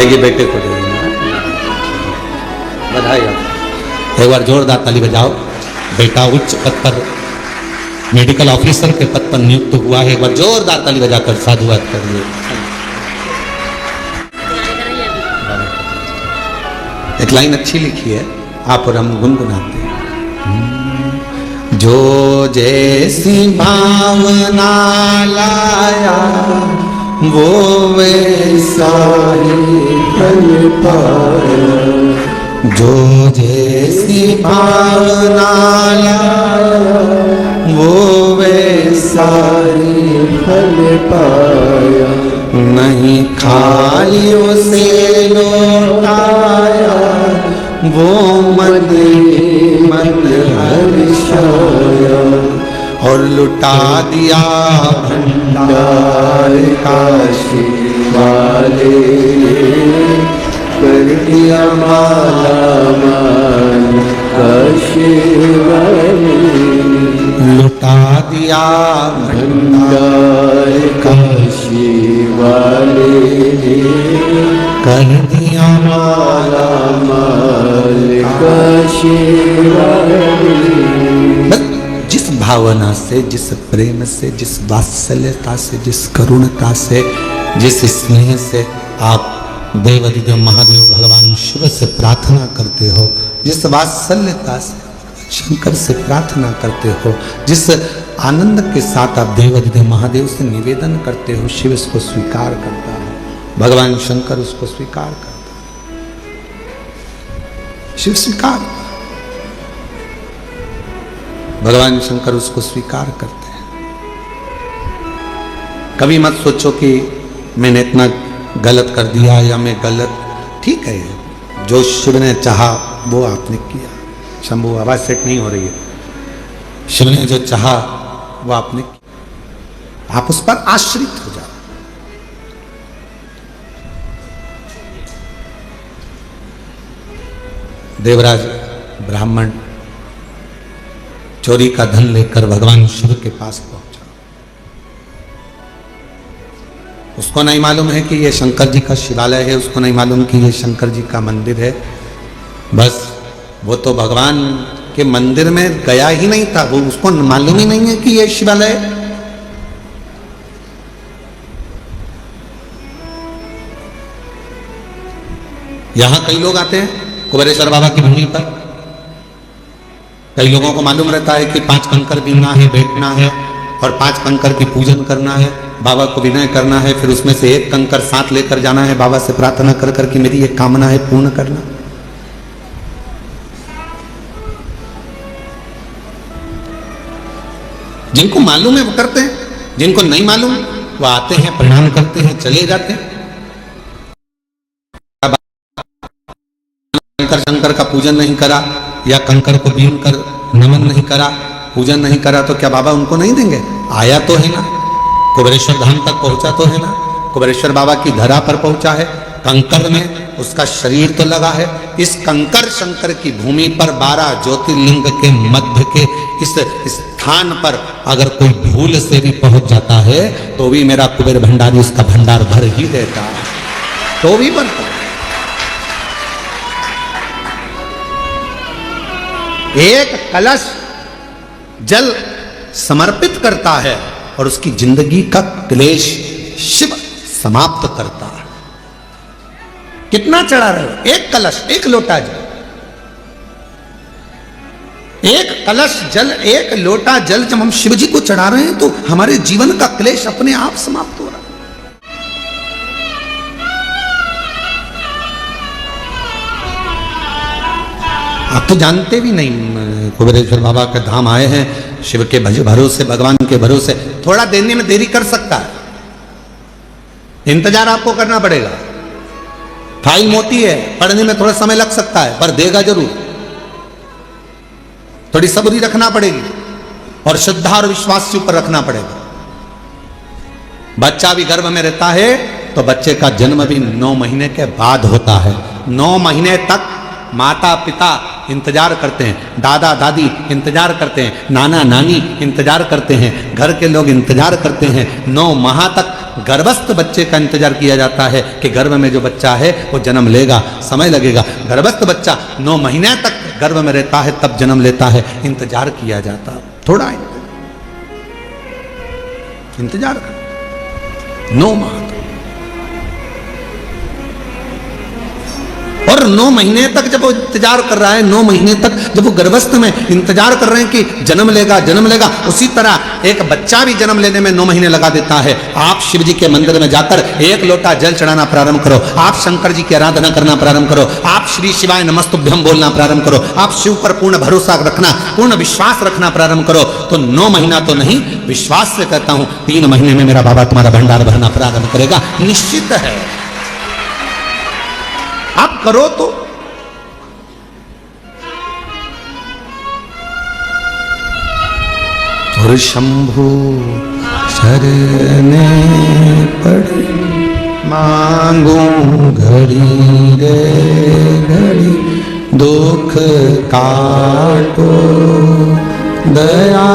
ये बेटे को दे बधाई। एक बार जोरदार ताली बजाओ। बेटा उच्च पद पर मेडिकल ऑफिसर के पद पर नियुक्त हुआ है। एक बार जोरदार ताली बजाकर साधुवाद करिए। एक लाइन अच्छी लिखी है, आप और हम गुनगुनाते हैं। जो जैसी भावना लाया वो वैसा ही फल पाया। जो जैसी भावना लाया वो वैसा ही फल पाया। नहीं खाली उसे लौटाया वो मन हर्षाया। और लुटा दिया भंडार काशी वाले, कर दिया माला माल काशी वाले। लुटा दिया भंडार काशी वाले, कर दिया माला मालिका शिवाली। जिस भावना से, जिस प्रेम से, जिस वात्सल्यता से, जिस करुणता से, जिस स्नेह से आप देवाधिदेव महादेव भगवान शिव से प्रार्थना करते हो, जिस वात्सल्यता से शंकर से प्रार्थना करते हो, जिस आनंद के साथ आप देवाधिदेव महादेव से निवेदन करते हो, शिव इसको स्वीकार करता है, भगवान शंकर उसको स्वीकार करता है, शिव स्वीकार, भगवान शंकर उसको स्वीकार करते हैं। कभी मत सोचो कि मैंने इतना गलत कर दिया या मैं गलत, ठीक है, जो शिव ने चाहा वो आपने किया। शंभू आवाज सेट नहीं हो रही है। शिव ने जो चाहा वो आपने किया, आप उस पर आश्रित हो जाओ। देवराज ब्राह्मण चोरी का धन लेकर भगवान शिव के पास पहुंचा। उसको नहीं मालूम है कि ये शंकर जी का शिवालय है, उसको नहीं मालूम कि ये शंकर जी का मंदिर है। बस वो तो भगवान के मंदिर में गया ही नहीं था, वो उसको मालूम ही नहीं है कि ये शिवालय है। यहां कई लोग आते हैं कुबेरेश्वर बाबा की भूमि पर। कई लोगों को मालूम रहता है कि 5 कंकर बीनना है, बैठना है और 5 कंकर की पूजन करना है, बाबा को विनय करना है, फिर उसमें से 1 कंकर साथ लेकर जाना है, बाबा से प्रार्थना कर कर कि मेरी ये कामना है पूर्ण करना। जिनको मालूम है वो करते हैं, जिनको नहीं मालूम वो आते हैं, प्रणाम करते हैं, चले जाते हैं। शंकर का पूजन नहीं करा या कंकर को बीन कर नमन नहीं करा, पूजन नहीं करा तो क्या बाबा उनको नहीं देंगे? आया तो है ना, कुबेरेश्वर धाम तक पहुंचा तो है ना, कुबेरेश्वर बाबा की धरा पर पहुंचा है, कंकर में उसका शरीर तो लगा है। इस कंकर शंकर की भूमि पर 12 ज्योतिर्लिंग के मध्य के इस स्थान पर अगर कोई भूल से भी पहुंच जाता है तो भी मेरा कुबेर भंडारी उसका भंडार भर ही देता है, तो भी बनता है। एक कलश जल समर्पित करता है और उसकी जिंदगी का क्लेश शिव समाप्त करता है। कितना चढ़ा रहे हो? 1 कलश, 1 लोटा जल, 1 कलश जल, 1 लोटा जल जब हम शिव जी को चढ़ा रहे हैं तो हमारे जीवन का क्लेश अपने आप समाप्त हो रहा है। आप तो जानते भी नहीं, कुबेरेश्वर बाबा के धाम आए हैं, शिव के भरोसे, भगवान के भरोसे। थोड़ा देने में देरी कर सकता है, इंतजार आपको करना पड़ेगा। फाइल मोटी है, पढ़ने में थोड़ा समय लग सकता है, पर देगा जरूर। थोड़ी सब्री रखना पड़ेगी और श्रद्धा और विश्वास से ऊपर रखना पड़ेगा। बच्चा भी गर्भ में रहता है तो बच्चे का जन्म भी 9 महीने के बाद होता है। 9 महीने तक माता पिता इंतजार करते हैं, दादा दादी इंतजार करते हैं, नाना नानी इंतजार करते हैं, घर के लोग इंतजार करते हैं। 9 माह तक गर्भस्थ बच्चे का इंतजार किया जाता है कि गर्भ में जो बच्चा है वो जन्म लेगा, समय लगेगा। गर्भस्थ बच्चा 9 महीने तक गर्भ में रहता है, तब जन्म लेता है, इंतजार किया जाता है। थोड़ा इंतजार कर, 9 माह और 9 महीने तक जब वो इंतजार कर रहा है, 9 महीने तक जब वो गर्भस्थ में इंतजार कर रहे हैं कि जन्म लेगा, जन्म लेगा, उसी तरह एक बच्चा भी जन्म लेने में 9 महीने लगा देता है। आप शिव जी के मंदिर में जाकर 1 लोटा जल चढ़ाना प्रारंभ करो, आप शंकर जी की आराधना करना प्रारंभ करो, आप श्री शिवाय नमस्तुभ्यम बोलना प्रारंभ करो, आप शिव पर पूर्ण भरोसा रखना, पूर्ण विश्वास रखना प्रारंभ करो, तो 9 महीना तो नहीं, विश्वास से कहता हूं 3 महीने में मेरा बाबा तुम्हारा भंडार भरना प्रारंभ करेगा, निश्चित है। आप करो तो। और शंभु शरणे पड़ी मांगू घड़ी रे घड़ी, दुख काटो दया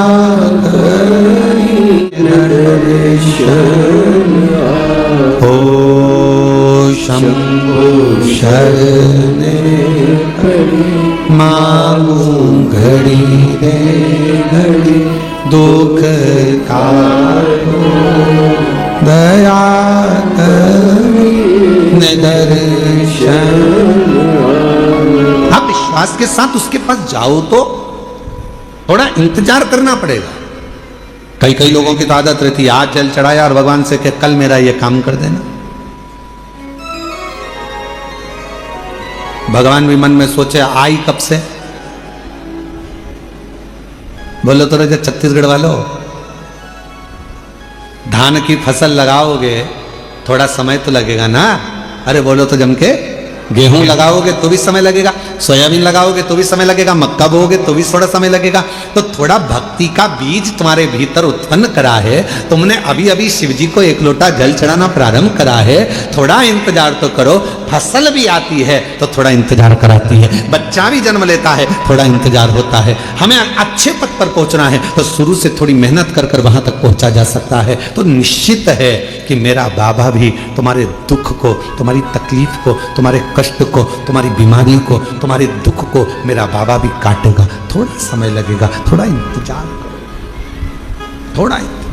करी नरेश। ओ शंभो शरणे पड़ी मांगू घड़ी दे घड़ी दुख काटो दया कर दर्शन। आप विश्वास के साथ उसके पास जाओ तो थोड़ा इंतजार करना पड़ेगा। कई कई लोगों की तो आदत रहती है आज जल चढ़ाया और भगवान से कि कल मेरा ये काम कर देना। भगवान भी मन में सोचे आई कब से। बोलो तो रहे छत्तीसगढ़ वालों, धान की फसल लगाओगे थोड़ा समय तो लगेगा ना। अरे बोलो तो जम के गेहूं लगाओगे तो भी समय लगेगा, सोयाबीन लगाओगे तो भी समय लगेगा, मक्का बोओगे तो भी थोड़ा समय लगेगा। तो थोड़ा भक्ति का बीज तुम्हारे भीतर उत्पन्न करा है, तुमने अभी अभी शिव जी को एक लोटा जल चढ़ाना प्रारंभ करा है, थोड़ा इंतजार तो करो। फसल भी आती है तो थोड़ा इंतजार कराती है, बच्चा भी जन्म लेता है थोड़ा इंतजार होता है। हमें अच्छे पद पर पहुंचना है तो शुरू से थोड़ी मेहनत कर कर वहां तक पहुंचा जा सकता है। तो निश्चित है कि मेरा बाबा भी तुम्हारे दुख को, तुम्हारी तकलीफ को, तुम्हारे कष्ट को, तुम्हारी बीमारी को, तुम्हारे दुख को मेरा बाबा भी काटेगा। थोड़ा समय लगेगा, थोड़ा इंतजार करो, थोड़ा इंतजार।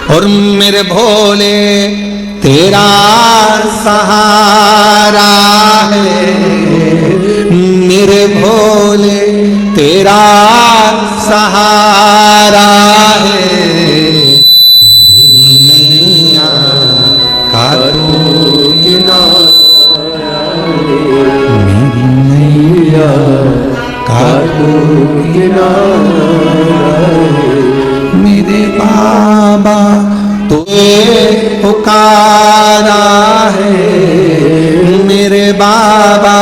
और मेरे भोले तेरा सहारा है, मेरे भोले तेरा सहारा है, नैया का तू किनारा है, मेरी नैया का तू किनारा है, मेरे बाबा तुझे पुकारा है, मेरे बाबा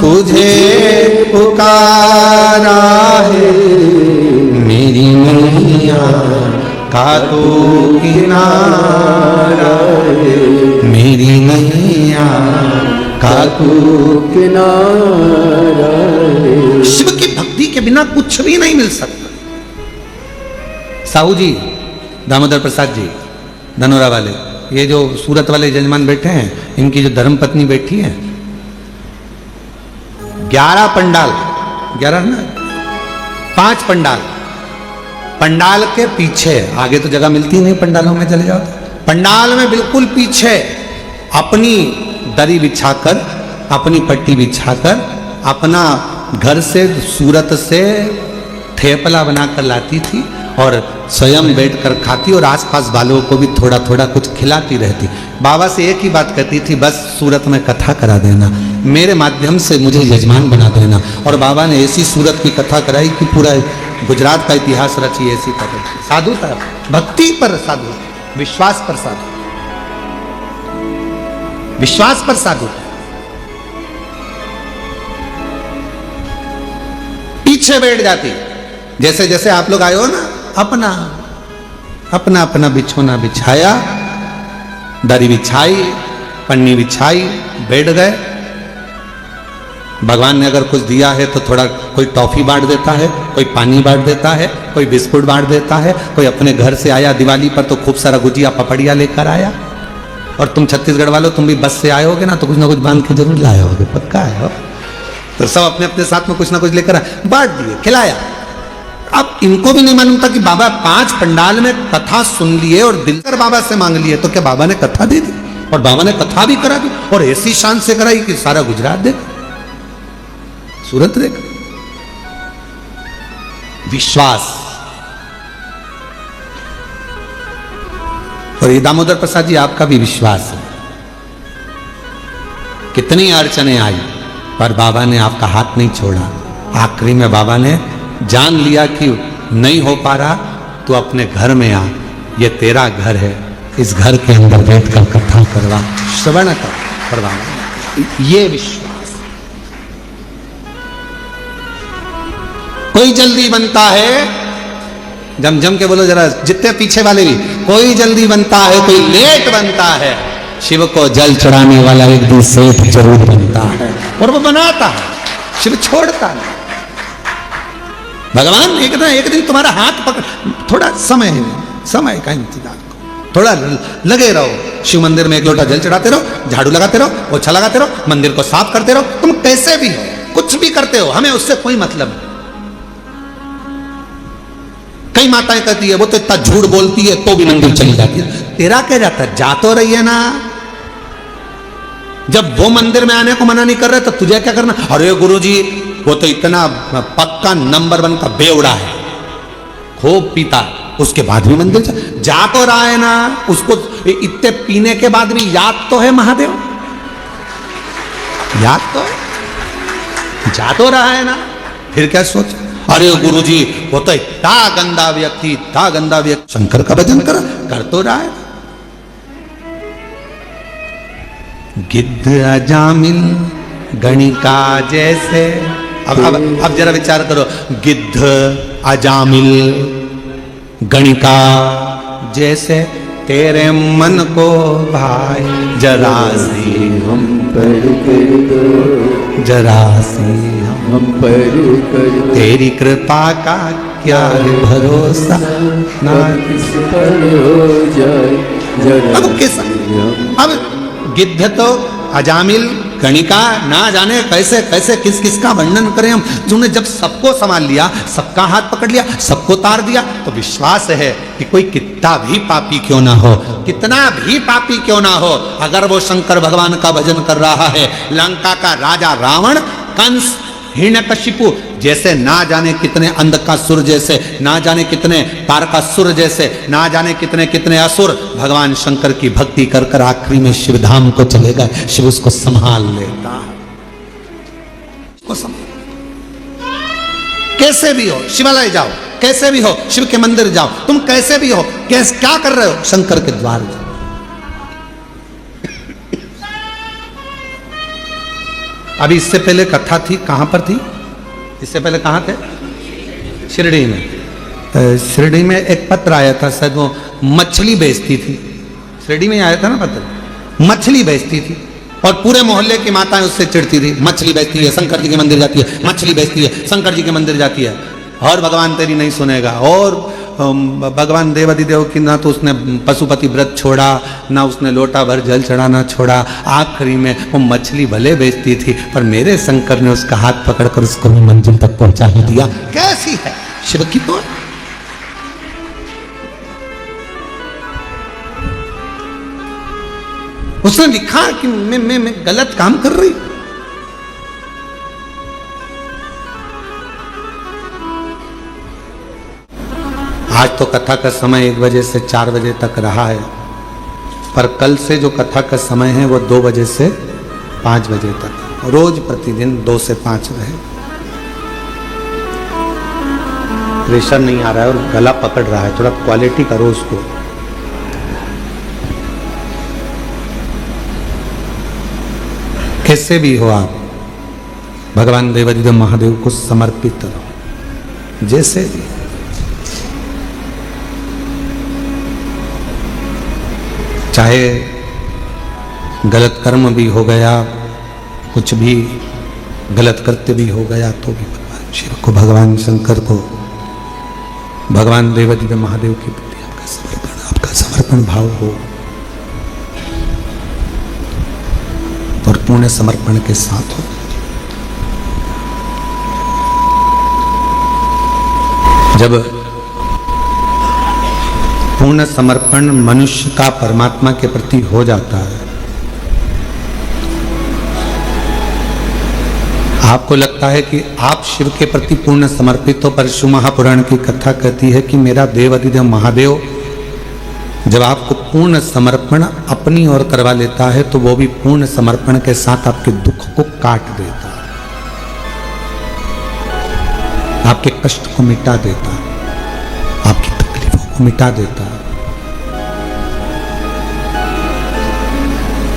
तुझे पुकारा है, मेरी नैया का तू किनारा है, मेरी नैया का तू किनारा है। शिव की भक्ति के बिना कुछ भी नहीं मिल सकता। साहू जी, दामोदर प्रसाद जी, धनोरा वाले, ये जो सूरत वाले जजमान बैठे हैं, इनकी जो धर्मपत्नी बैठी है, 11 पंडाल, 11 ना 5 पंडाल, पंडाल के पीछे, आगे तो जगह मिलती नहीं पंडालों में चले जाओ, पंडाल में बिल्कुल पीछे अपनी दरी बिछाकर, अपनी पट्टी बिछाकर, अपना घर से सूरत से थेपला बनाकर लाती थी और स्वयं बैठकर खाती और आसपास वालों को भी थोड़ा थोड़ा कुछ खिलाती रहती। बाबा से एक ही बात कहती थी, बस सूरत में कथा करा देना, मेरे माध्यम से मुझे यजमान बना देना। और बाबा ने ऐसी सूरत की कथा कराई कि पूरा गुजरात का इतिहास रची। ऐसी कथा, साधु था, भक्ति पर साधु, विश्वास पर साधु, विश्वास पर साधु। पीछे बैठ जाती, जैसे जैसे आप लोग आए हो ना, अपना अपना अपना बिछोना बिछाया, दरी बिछाई, पन्नी बिछाई, बैठ गए। भगवान ने अगर कुछ दिया है तो थोड़ा कोई टॉफी बांट देता है, कोई पानी बांट देता है, कोई बिस्कुट बांट देता है, कोई अपने घर से आया दिवाली पर तो खूब सारा गुजिया पपड़िया लेकर आया। और तुम छत्तीसगढ़ वालों, तुम भी बस से आए होगे ना, तो कुछ ना कुछ बांध के जरूर लाए होगे, पक्का है हो? तो सब अपने अपने साथ में कुछ ना कुछ लेकर बांट दिए, खिलाया। अब इनको भी नहीं मालूम था कि बाबा 5 पंडाल में कथा सुन लिए और दिल कर बाबा से मांग लिए, तो क्या बाबा ने कथा दे दी? और बाबा ने कथा भी करा दी और ऐसी शान से कराई कि सारा गुजरात देख, सूरत देख। विश्वास। और ये दामोदर प्रसाद जी, आपका भी विश्वास है। कितनी अड़चने आई पर बाबा ने आपका हाथ नहीं छोड़ा। आखिरी में बाबा ने जान लिया कि नहीं हो पा रहा, तो अपने घर में आ, ये तेरा घर है, इस घर के अंदर बैठकर कथा करवा, श्रवण करवा। ये विश्वास। कोई जल्दी बनता है, जम जम के बोलो जरा, जितने पीछे वाले भी, कोई जल्दी बनता है, कोई लेट बनता है। शिव को जल चढ़ाने वाला एक दिन सेठ जरूर बनता है, और वो बनाता है, शिव छोड़ता नहीं। भगवान एक दिन तुम्हारा हाथ पकड़, थोड़ा समय का इंतजार करो, थोड़ा लगे रहो। शिव मंदिर में एक लोटा जल चढ़ाते रहो, झाड़ू लगाते रहो, पोछा लगाते रहो, मंदिर को साफ करते रहो। तुम कैसे भी हो, कुछ भी करते हो, हमें उससे कोई मतलब नहीं। कई माताएं कहती है वो तो इतना झूठ बोलती है तो भी मंदिर चली जाती है। तेरा क्या जाता है, जा तो रही है ना। जब वो मंदिर में आने को मना नहीं कर रहे तो तुझे क्या करना। अरे गुरुजी वो तो इतना पक्का नंबर 1 का बेवड़ा है, खूब पीता, उसके बाद भी मंदिर जा तो रहा है ना। उसको इतने पीने के बाद भी याद तो है महादेव, याद तो है, जा तो रहा है ना। फिर क्या सोच, अरे गुरुजी वो तो इतना गंदा व्यक्ति, इतना गंदा व्यक्ति, शंकर का भजन कर तो रहा है। गिद्ध अजामिल गणिका जैसे, अब जरा विचार करो, गिद्ध अजामिल गणिका जैसे तेरे मन को भाई जरा सी हम पर कर दो, जरा सी हम पर कर दो। तेरी कृपा का क्या है भरोसा, ना किस पर हो जाए जरा अब किस, अब गिद्ध तो अजामिल गणिका, ना जाने कैसे कैसे किस किस का वर्णन करें हम। जिन्होंने जब सबको संभाल लिया, सबका हाथ पकड़ लिया, सबको तार दिया, तो विश्वास है कि कोई कितना भी पापी क्यों ना हो, कितना भी पापी क्यों ना हो, अगर वो शंकर भगवान का भजन कर रहा है, लंका का राजा रावण, कंस, हिरण्यकशिपु जैसे ना जाने कितने अंधकासुर जैसे, ना जाने कितने तारकासुर जैसे, ना जाने कितने कितने असुर भगवान शंकर की भक्ति कर कर आखिरी में शिव धाम को चले गए। शिव उसको संभाल लेता, कैसे भी हो शिवालय जाओ, कैसे भी हो शिव के मंदिर जाओ, तुम कैसे भी हो, क्या कर रहे हो, शंकर के द्वार जाओ। अभी इससे पहले कथा थी, कहां पर थी, इससे पहले कहां थे, शिरडी में। शिरडी में एक पत्र आया था, शायद वो मछली बेचती थी, शिरडी में आया था ना पत्र, मछली बेचती थी और पूरे मोहल्ले की माताएं उससे चिढ़ती थी, मछली बेचती है, शंकर जी के मंदिर जाती है, मछली बेचती है, शंकर जी के मंदिर जाती है, और भगवान तेरी नहीं सुनेगा। और भगवान देवादिदेव की ना तो उसने पशुपति व्रत छोड़ा, ना उसने लोटा भर जल चढ़ाना छोड़ा, आखिरी में वो मछली भले बेचती थी पर मेरे शंकर ने उसका हाथ पकड़कर उसको भी मंजिल तक पहुंचा ही दिया। कैसी है शिव की तो। उसने लिखा कि मैं गलत काम कर रही। आज तो कथा का समय 1 बजे से 4 बजे तक रहा है, पर कल से जो कथा का समय है वो 2 बजे से 5 बजे तक, रोज प्रतिदिन 2 से 5 रहे। प्रेशर नहीं आ रहा है और गला पकड़ रहा है, थोड़ा क्वालिटी करो उसको। कैसे भी हो आप भगवान देवादिदेव महादेव को समर्पित रहो, जैसे भी। चाहे गलत कर्म भी हो गया, कुछ भी गलत कृत्य भी हो गया, तो भी भगवान शिव को, भगवान शंकर को, भगवान देवादिदेव महादेव के प्रति आपका समर्पण भाव हो और पूर्ण समर्पण के साथ हो। जब पूर्ण समर्पण मनुष्य का परमात्मा के प्रति हो जाता है, आपको लगता है कि आप शिव के प्रति पूर्ण समर्पित हो, पर शिव महापुराण की कथा कहती है कि मेरा देवादिदेव महादेव जब आपको पूर्ण समर्पण अपनी ओर करवा लेता है तो वो भी पूर्ण समर्पण के साथ आपके दुख को काट देता है, आपके कष्ट को मिटा देता है, आपकी तकलीफों को मिटा देता है।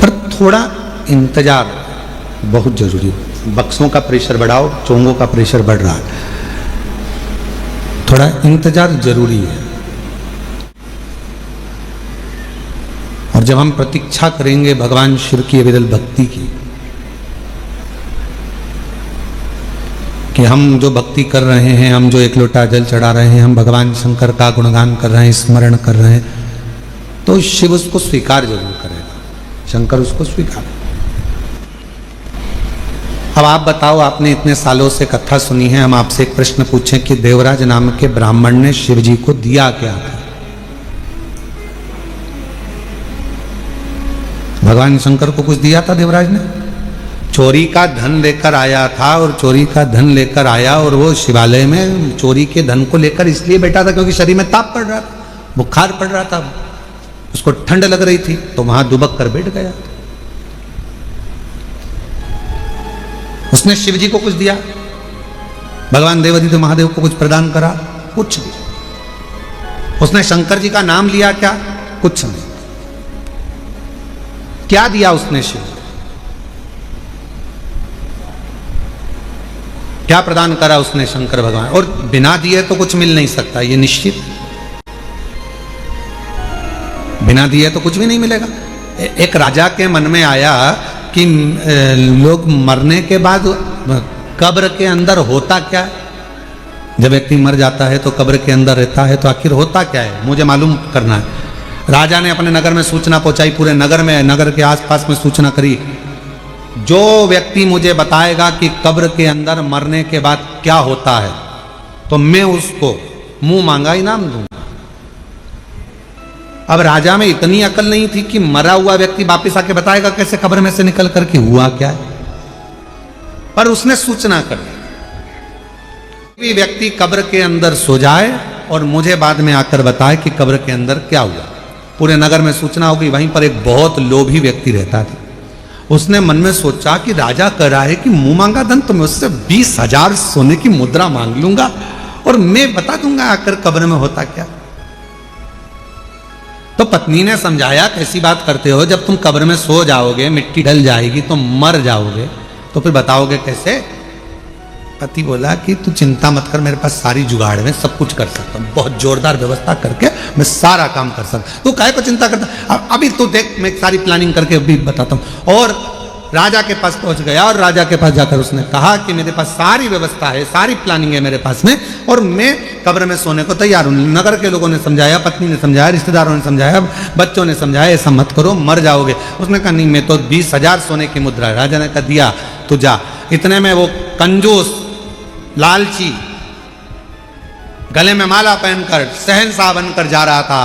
पर थोड़ा इंतजार बहुत जरूरी है। बक्सों का प्रेशर बढ़ाओ, चोंगों का प्रेशर बढ़ रहा है, थोड़ा इंतजार जरूरी है। और जब हम प्रतीक्षा करेंगे भगवान शिव की अविरल भक्ति की, कि हम जो भक्ति कर रहे हैं, हम जो एक लोटा जल चढ़ा रहे हैं, हम भगवान शंकर का गुणगान कर रहे हैं, स्मरण कर रहे हैं, तो शिव उसको स्वीकार जरूर करेगा, शंकर उसको स्वीकार। अब आप बताओ, आपने इतने सालों से कथा सुनी है, हम आपसे एक प्रश्न पूछें कि देवराज नाम के ब्राह्मण ने शिव जी को दिया क्या था? भगवान शंकर को कुछ दिया था देवराज ने? चोरी का धन लेकर आया था, और चोरी का धन लेकर आया और वो शिवालय में चोरी के धन को लेकर इसलिए बैठा था क्योंकि शरीर में ताप पड़ रहा था, बुखार पड़ रहा था, उसको ठंड लग रही थी, तो वहां दुबक कर बैठ गया। उसने शिव जी को कुछ दिया? भगवान देवादित्य महादेव को कुछ प्रदान करा? कुछ नहीं। उसने शंकर जी का नाम लिया क्या? कुछ नहीं। क्या दिया उसने शिव? क्या प्रदान करा उसने शंकर भगवान? और बिना दिए तो कुछ मिल नहीं सकता, ये निश्चित। बिना दिए तो कुछ भी नहीं मिलेगा। एक राजा के मन में आया कि लोग मरने के बाद कब्र के अंदर होता क्या है? जब व्यक्ति मर जाता है तो कब्र के अंदर रहता है, तो आखिर होता क्या है, मुझे मालूम करना है। राजा ने अपने नगर में सूचना पहुंचाई, पूरे नगर में, नगर के आसपास में सूचना करी, जो व्यक्ति मुझे बताएगा कि कब्र के अंदर मरने के बाद क्या होता है, तो मैं उसको मुंह मांगा इनाम दूंगा। अब राजा में इतनी अकल नहीं थी कि मरा हुआ व्यक्ति वापिस आके बताएगा कैसे कब्र में से निकल करके हुआ क्या है, पर उसने सूचना कर दी, भी व्यक्ति कब्र के अंदर सो जाए और मुझे बाद में आकर बताए कि कब्र के अंदर क्या हुआ। पूरे नगर में सूचना होगी। वहीं पर एक बहुत लोभी व्यक्ति रहता था। उसने मन में सोचा कि राजा कह रहा है कि मुंह मांगा धन, तो मैं उससे 20,000 सोने की मुद्रा मांग लूंगा और मैं बता दूंगा आकर कब्र में होता क्या। तो पत्नी ने समझाया, कैसी बात करते हो, जब तुम कब्र में सो जाओगे, मिट्टी ढल जाएगी तो मर जाओगे, तो फिर बताओगे कैसे? पति बोला कि तू चिंता मत कर, मेरे पास सारी जुगाड़ में सब कुछ कर सकता हूँ, बहुत जोरदार व्यवस्था करके मैं सारा काम कर सकता। तू काहे को चिंता करता, अभी तू देख, मैं सारी प्लानिंग करके अभी बताता हूँ। और राजा के पास पहुंच गया और राजा के पास जाकर उसने कहा कि मेरे पास सारी व्यवस्था है, सारी प्लानिंग है मेरे पास में, और मैं कब्र में सोने को तैयार हूं। नगर के लोगों ने समझाया, पत्नी ने समझाया, रिश्तेदारों ने समझाया, बच्चों ने समझाया, ऐसा मत करो, मर जाओगे। उसने कहा नहीं, मैं तो 20,000 सोने की मुद्रा। राजा ने कहा दिया, तू जा। इतने में वो कंजूस, लालची, गले में माला पहनकर शहंशाह बनकर जा रहा था,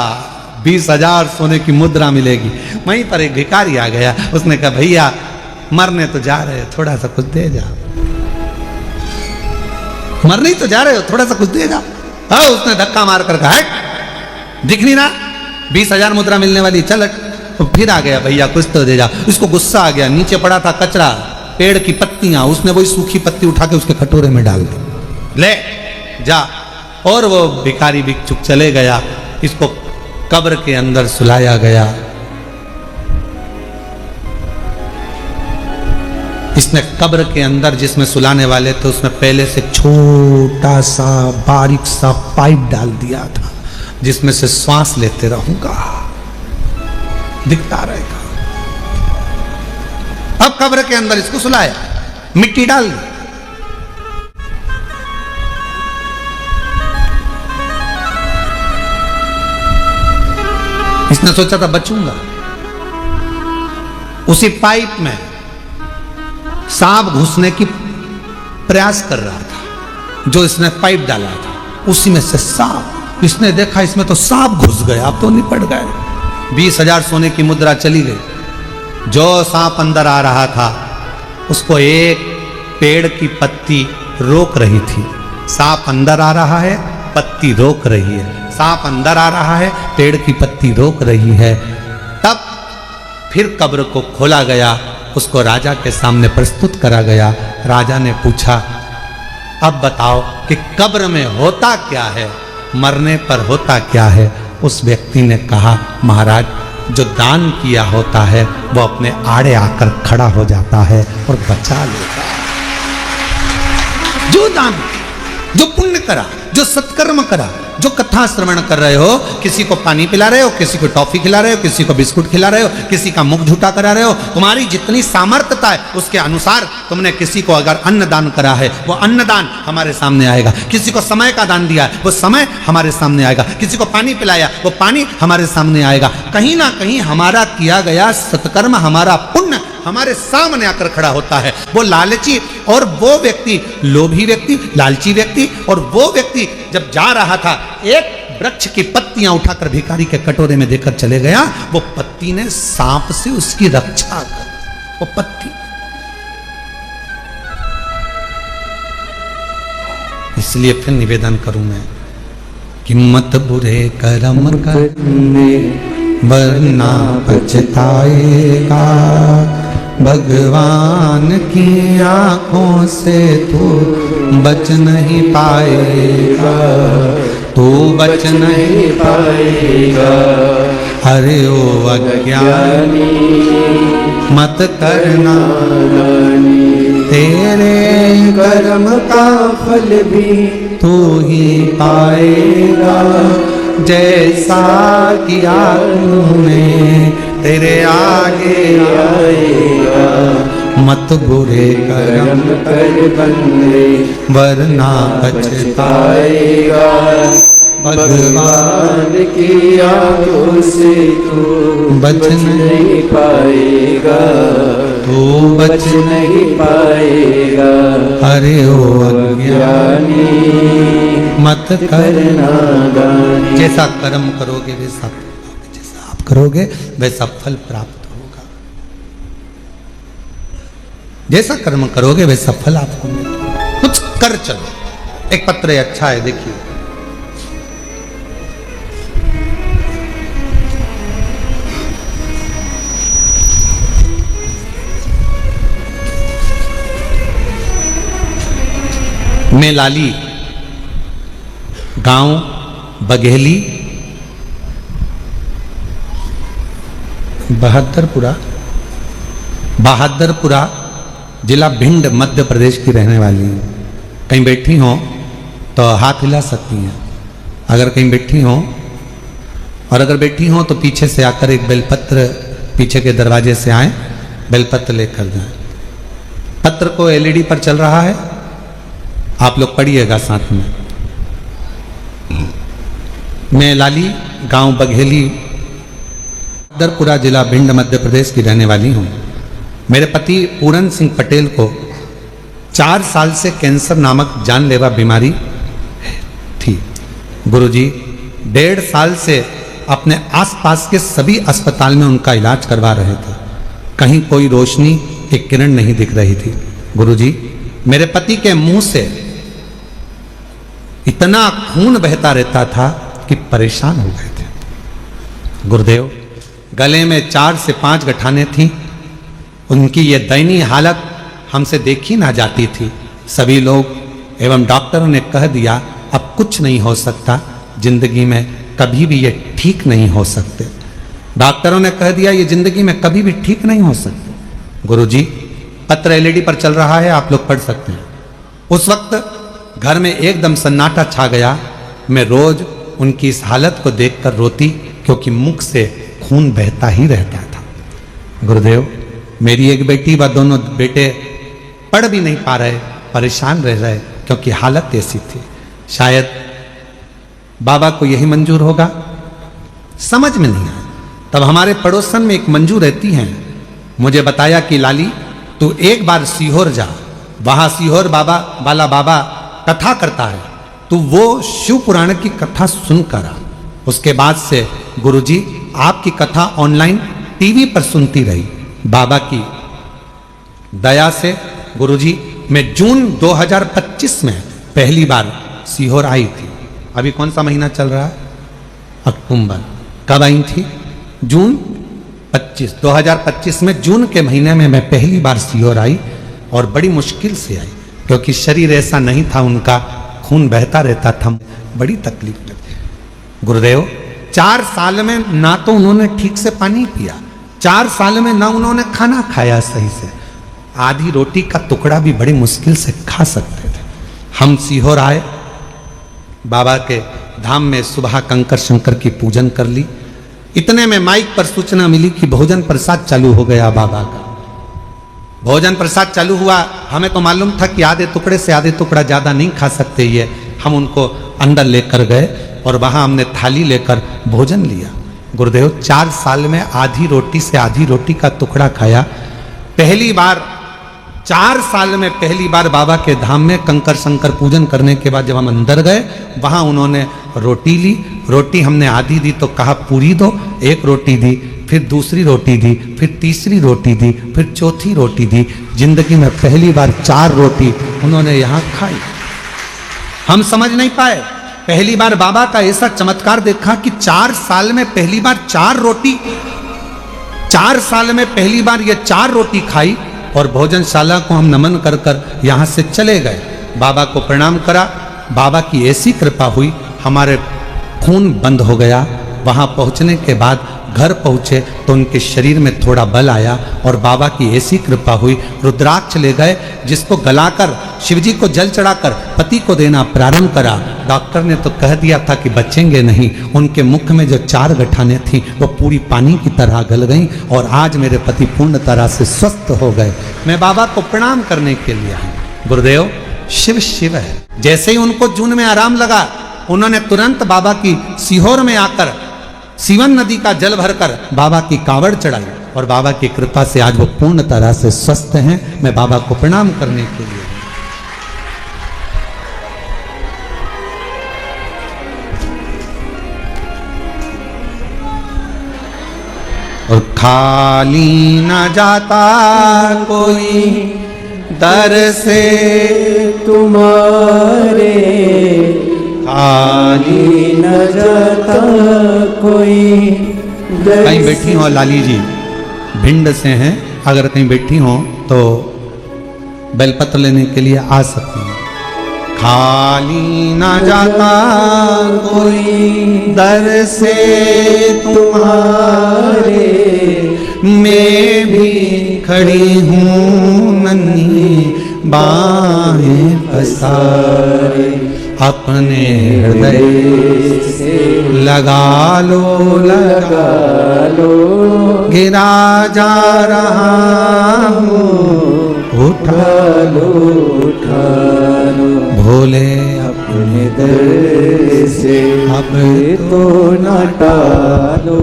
20,000 सोने की मुद्रा मिलेगी। वहीं पर एक भिखारी आ गया। उसने कहा भैया मरने तो जा रहे हो, थोड़ा सा कुछ दे जाओ। मरने ही तो जा रहे हो, थोड़ा सा कुछ दे जाओ। हाँ, उसने धक्का मार कर कहा, दिख नहीं रहा 20,000 मुद्रा मिलने वाली, चल। तो फिर आ गया, भैया कुछ तो दे जाओ। उसको गुस्सा आ गया, नीचे पड़ा था कचरा, पेड़ की पत्तियां, उसने वही सूखी पत्ती उठा के उसके कटोरे में डाल दी, ले जा। और वो भिखारी भिक्षुक चले गया। इसको कब्र के अंदर सुलाया गया। इसने कब्र के अंदर जिसमें सुलाने वाले थे उसमें पहले से छोटा सा बारीक सा पाइप डाल दिया था, जिसमें से श्वास लेते रहूंगा, दिखता रहेगा। अब कब्र के अंदर इसको सुलाया, मिट्टी डाल दी। इसने सोचा था बचूंगा। उसी पाइप में सांप घुसने की प्रयास कर रहा था, जो इसने पाइप डाला था, उसी में से सांप। इसने देखा इसमें तो सांप घुस गया, अब तो निपट गए। 20,000 सोने की मुद्रा चली गई। जो सांप अंदर आ रहा था उसको एक पेड़ की पत्ती रोक रही थी। सांप अंदर आ रहा है, पत्ती रोक रही है। सांप अंदर आ रहा है, पेड़ की पत्ती रोक रही है। तब फिर कब्र को खोला गया, उसको राजा के सामने प्रस्तुत करा गया। राजा ने पूछा, अब बताओ कि कब्र में होता क्या है, मरने पर होता क्या है? उस व्यक्ति ने कहा, महाराज, जो दान किया होता है वो अपने आड़े आकर खड़ा हो जाता है और बचा लेता है। जो दान, जो पुण्य करा, जो सत्कर्म करा, जो कथा श्रवण कर रहे हो, किसी को पानी पिला रहे हो, किसी को टॉफी खिला रहे हो, किसी को बिस्कुट खिला रहे हो, किसी का मुख झूठा करा रहे हो, तुम्हारी जितनी सामर्थ्यता है उसके अनुसार तुमने किसी को अगर अन्न दान करा है, वो अन्न दान हमारे सामने आएगा। किसी को समय का दान दिया है, वो समय हमारे सामने आएगा। किसी को पानी पिलाया, वो पानी हमारे सामने आएगा। कहीं ना कहीं हमारा किया गया सत्कर्म, हमारा पुण्य हमारे सामने आकर खड़ा होता है। वो लालची और वो व्यक्ति, लोभी व्यक्ति, लालची व्यक्ति और वो व्यक्ति जब जा रहा था, एक वृक्ष की पत्तियां उठाकर भिखारी के कटोरे में देकर चले गया। वो पत्ती ने सांप से उसकी रक्षा कर, वो पत्ती। इसलिए फिर निवेदन करूं मैं कि मत बुरे कर्म करने वरना पछताएगा। भगवान की आंखों से तू बच नहीं पाएगा, तू बच नहीं पाएगा। अरे ओ अज्ञानी मत करना, तेरे कर्म का फल भी तू ही पाएगा। जैसा किया तूने तेरे आगे आएगा। मत बुरे कर्म कर बंदे वरना पछताएगा। भगवान की आंखों से तू बच नहीं पाएगा, तू बच नहीं पाएगा। अरे ओ अज्ञानी मत करना गानी। जैसा कर्म करोगे वैसा, जैसा आप करोगे वैसा फल प्राप्त होगा। जैसा कर्म करोगे वैसा फल आपको मिलेगा। कुछ कर चलो। एक पत्र अच्छा है, देखिए। मैं लाली, गांव बघेली, बहादुरपुरा, जिला भिंड, मध्य प्रदेश की रहने वाली हूँ। कहीं बैठी हो तो हाथ हिला सकती हैं अगर कहीं बैठी हो, और अगर बैठी हो तो पीछे से आकर एक बेलपत्र, पीछे के दरवाजे से आए, बेलपत्र लेकर जाए। पत्र को एलईडी पर चल रहा है, आप लोग पढ़िएगा साथ में। मैं लाली, गांव बघेली, बहादुरपुरा, जिला भिंड, मध्य प्रदेश की रहने वाली हूँ। मेरे पति पूरन सिंह पटेल को 4 साल से कैंसर नामक जानलेवा बीमारी थी। गुरुजी 1.5 साल से अपने आसपास के सभी अस्पताल में उनका इलाज करवा रहे थे। कहीं कोई रोशनी की किरण नहीं दिख रही थी। गुरुजी मेरे पति के मुंह से इतना खून बहता रहता था कि परेशान हो गए थे। गुरुदेव गले में 4 से 5 गठाने थीं। उनकी ये दयनीय हालत हमसे देखी ना जाती थी। सभी लोग एवं डॉक्टरों ने कह दिया अब कुछ नहीं हो सकता, जिंदगी में कभी भी ये ठीक नहीं हो सकते। डॉक्टरों ने कह दिया ये जिंदगी में कभी भी ठीक नहीं हो सकते। गुरुजी पत्र एलईडी पर चल रहा है, आप लोग पढ़ सकते हैं। उस वक्त घर में एकदम सन्नाटा छा गया। मैं रोज उनकी इस हालत को देखकर रोती, क्योंकि मुख से खून बहता ही रहता था। गुरुदेव मेरी एक बेटी व दोनों बेटे पढ़ भी नहीं पा रहे, परेशान रह रहे, क्योंकि हालत ऐसी थी। शायद बाबा को यही मंजूर होगा, समझ में नहीं आया। तब हमारे पड़ोसन में एक मंजू रहती हैं, मुझे बताया कि लाली तू एक बार सीहोर जा, वहां सीहोर बाबा वाला बाबा कथा करता है, तू वो शिव पुराण की कथा सुनकर आ। उसके बाद से गुरुजी आपकी कथा ऑनलाइन टीवी पर सुनती रही। बाबा की दया से गुरुजी मैं जून 2025 में पहली बार सीहोर आई थी। अभी कौन सा महीना चल रहा है? अक्टूबर। कब आई थी? जून 2025 में जून के महीने में मैं पहली बार सीहोर आई, और बड़ी मुश्किल से आई, क्योंकि शरीर ऐसा नहीं था, उनका खून बहता रहता था, बड़ी तकलीफ लगती। गुरुदेव 4 साल में ना तो उन्होंने ठीक से पानी पिया, 4 साल में ना उन्होंने खाना खाया सही से, आधी रोटी का टुकड़ा भी बड़ी मुश्किल से खा सकते थे। हम सीहोर आए, बाबा के धाम में सुबह कंकर शंकर की पूजन कर ली। इतने में माइक पर सूचना मिली कि भोजन प्रसाद चालू हो गया बाबा का। भोजन प्रसाद चालू हुआ। हमें तो मालूम था कि आधे टुकड़े से आधे टुकड़ा ज़्यादा नहीं खा सकते ये। हम उनको अंदर लेकर गए और वहाँ हमने थाली लेकर भोजन लिया। गुरुदेव 4 साल में आधी रोटी से आधी रोटी का टुकड़ा खाया। पहली बार 4 साल में पहली बार बाबा के धाम में कंकर शंकर पूजन करने के बाद जब हम अंदर गए, वहाँ उन्होंने रोटी ली। रोटी हमने आधी दी तो कहा पूरी दो, एक रोटी दी, फिर दूसरी रोटी दी, फिर तीसरी रोटी दी, फिर चौथी रोटी दी। जिंदगी में पहली बार 4 रोटी उन्होंने यहाँ खाई। हम समझ नहीं पाए। पहली बार बाबा का ऐसा चमत्कार देखा कि 4 साल में पहली बार 4 रोटी, 4 साल में पहली बार ये 4 रोटी खाई। और भोजनशाला को हम नमन कर कर यहाँ से चले गए। बाबा को प्रणाम करा। बाबा की ऐसी कृपा हुई, हमारे खून बंद हो गया। वहाँ पहुँचने के बाद घर पहुँचे तो उनके शरीर में थोड़ा बल आया और बाबा की ऐसी कृपा हुई, रुद्राक्ष ले गए जिसको गलाकर शिवजी को जल चढ़ाकर पति को देना प्रारंभ करा। डॉक्टर ने तो कह दिया था कि बचेंगे नहीं। उनके मुख में जो 4 गठानें थीं वो पूरी पानी की तरह गल गईं और आज मेरे पति पूर्ण तरह से स्वस्थ हो गए। मैं बाबा को प्रणाम करने के लिए आया। गुरुदेव शिव शिव है। जैसे ही उनको जून में आराम लगा, उन्होंने तुरंत बाबा की सीहोर में आकर सीवन नदी का जल भरकर बाबा की कावड़ चढ़ाई और बाबा की कृपा से आज वो पूर्ण तरह से स्वस्थ हैं। मैं बाबा को प्रणाम करने के लिए और खाली न जाता कोई दर से तुम्हारे, खाली न जाता कोई दर। कहीं बैठी हो लाली जी, भिंड से हैं, अगर कहीं बैठी हो तो बेलपत्र लेने के लिए आ सकती हैं। खाली न जाता कोई दर से तुम्हारे, मैं भी खड़ी हूँ नन्ही बाहें पसारे, अपने हृदय से लगा लो लगा लो, गिरा जा रहा हूँ उठा लो उठा लो, भोले अपने दर से अब तो न टालो,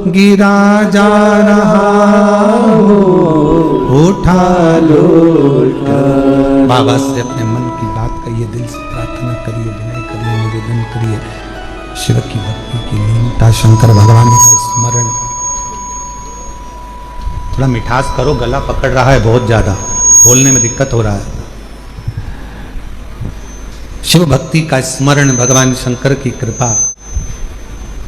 गिरा जा रहा हूँ उठा लो उठा। बाबा से अपने मन की बात कहिए, दिल से प्रार्थना करिए, विनय करिए, निवेदन करिए। शिव की भक्ति की लीनता, शंकर भगवान का स्मरण। थोड़ा मिठास करो, गला पकड़ रहा है बहुत ज्यादा, बोलने में दिक्कत हो रहा है। शिव भक्ति का स्मरण, भगवान शंकर की कृपा,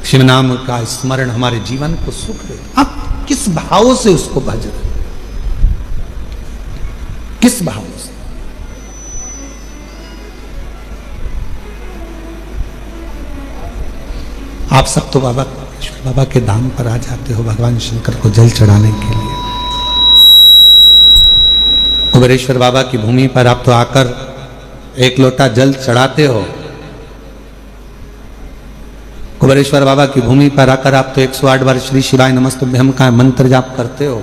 शिव नाम का स्मरण हमारे जीवन को सुख दे। आप किस भाव से उसको भज रहे, किस भाव से? आप सब तो बाबा के धाम पर आ जाते हो भगवान शंकर को जल चढ़ाने के लिए। कुबेरेश्वर बाबा की भूमि पर आप तो आकर एक लोटा जल चढ़ाते हो। कुबेरेश्वर बाबा की भूमि पर आकर आप तो 108 बार श्री शिवाय नमस्तुभ्यम का मंत्र जाप करते हो।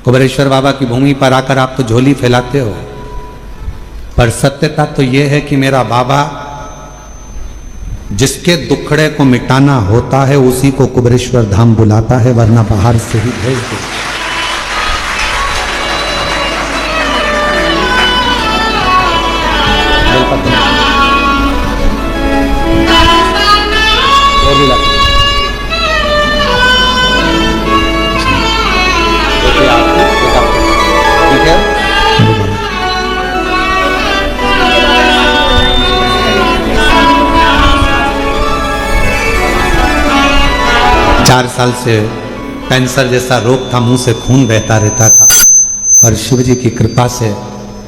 कुबेरेश्वर बाबा की भूमि पर आकर आप तो झोली फैलाते हो। पर सत्यता तो यह है कि मेरा बाबा जिसके दुखड़े को मिटाना होता है उसी को कुबेरेश्वर धाम बुलाता है, वरना बाहर से ही भेज दो। चार साल से कैंसर जैसा रोग था, मुंह से खून बहता रहता था, पर शिव जी की कृपा से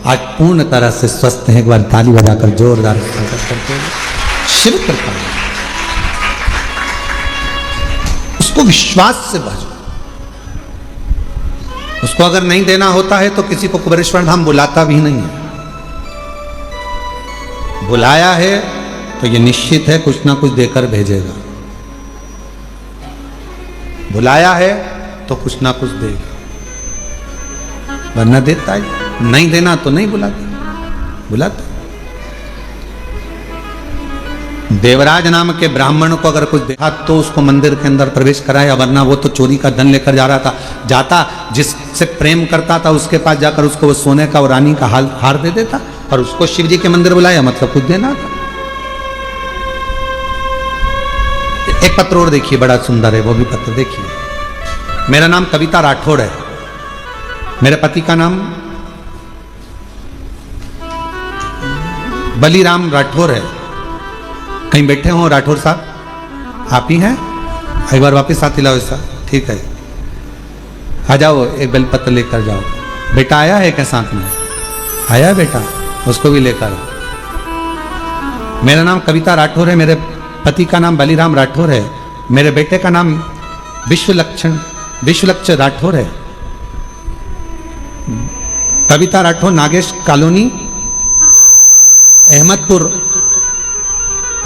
आज पूर्ण तरह से स्वस्थ हैं। एक बार ताली बजाकर जोरदार स्वागत करते हैं। शिव कृपा, उसको विश्वास से भजो। उसको अगर नहीं देना होता है तो किसी को कुबेरेश्वर धाम बुलाता भी नहीं है, बुलाया है तो ये निश्चित है कुछ ना कुछ देकर भेजेगा। बुलाया है तो कुछ ना कुछ देगा, वरना देता है, नहीं देना तो नहीं बुलाता। बुलाता देवराज नाम के ब्राह्मण को अगर कुछ देखा तो उसको मंदिर के अंदर प्रवेश कराया, वरना वो तो चोरी का धन लेकर जा रहा था। जाता जिससे प्रेम करता था उसके पास जाकर उसको वो सोने का और रानी का हार दे देता, और उसको शिव जी के मंदिर बुलाया मतलब कुछ देना था। एक पत्र और देखिए, बड़ा सुंदर है वो भी पत्र देखिए। मेरा नाम कविता राठौड़ है, मेरे पति का नाम बलीराम राठौड़ है। कहीं बैठे हो राठौर साहब? आप ही हैं? एक बार वापस साथ लाओ ऐसा, ठीक है, आ जाओ, एक बेलपत्र लेकर जाओ। बेटा आया है क्या साथ में? आया है बेटा, उसको भी लेकर आओ। मेरा नाम कविता राठौर है, मेरे पति का नाम बलीराम राठौर है, मेरे बेटे का नाम विश्वलक्ष राठौर है। कविता राठौर, नागेश कॉलोनी, अहमदपुर,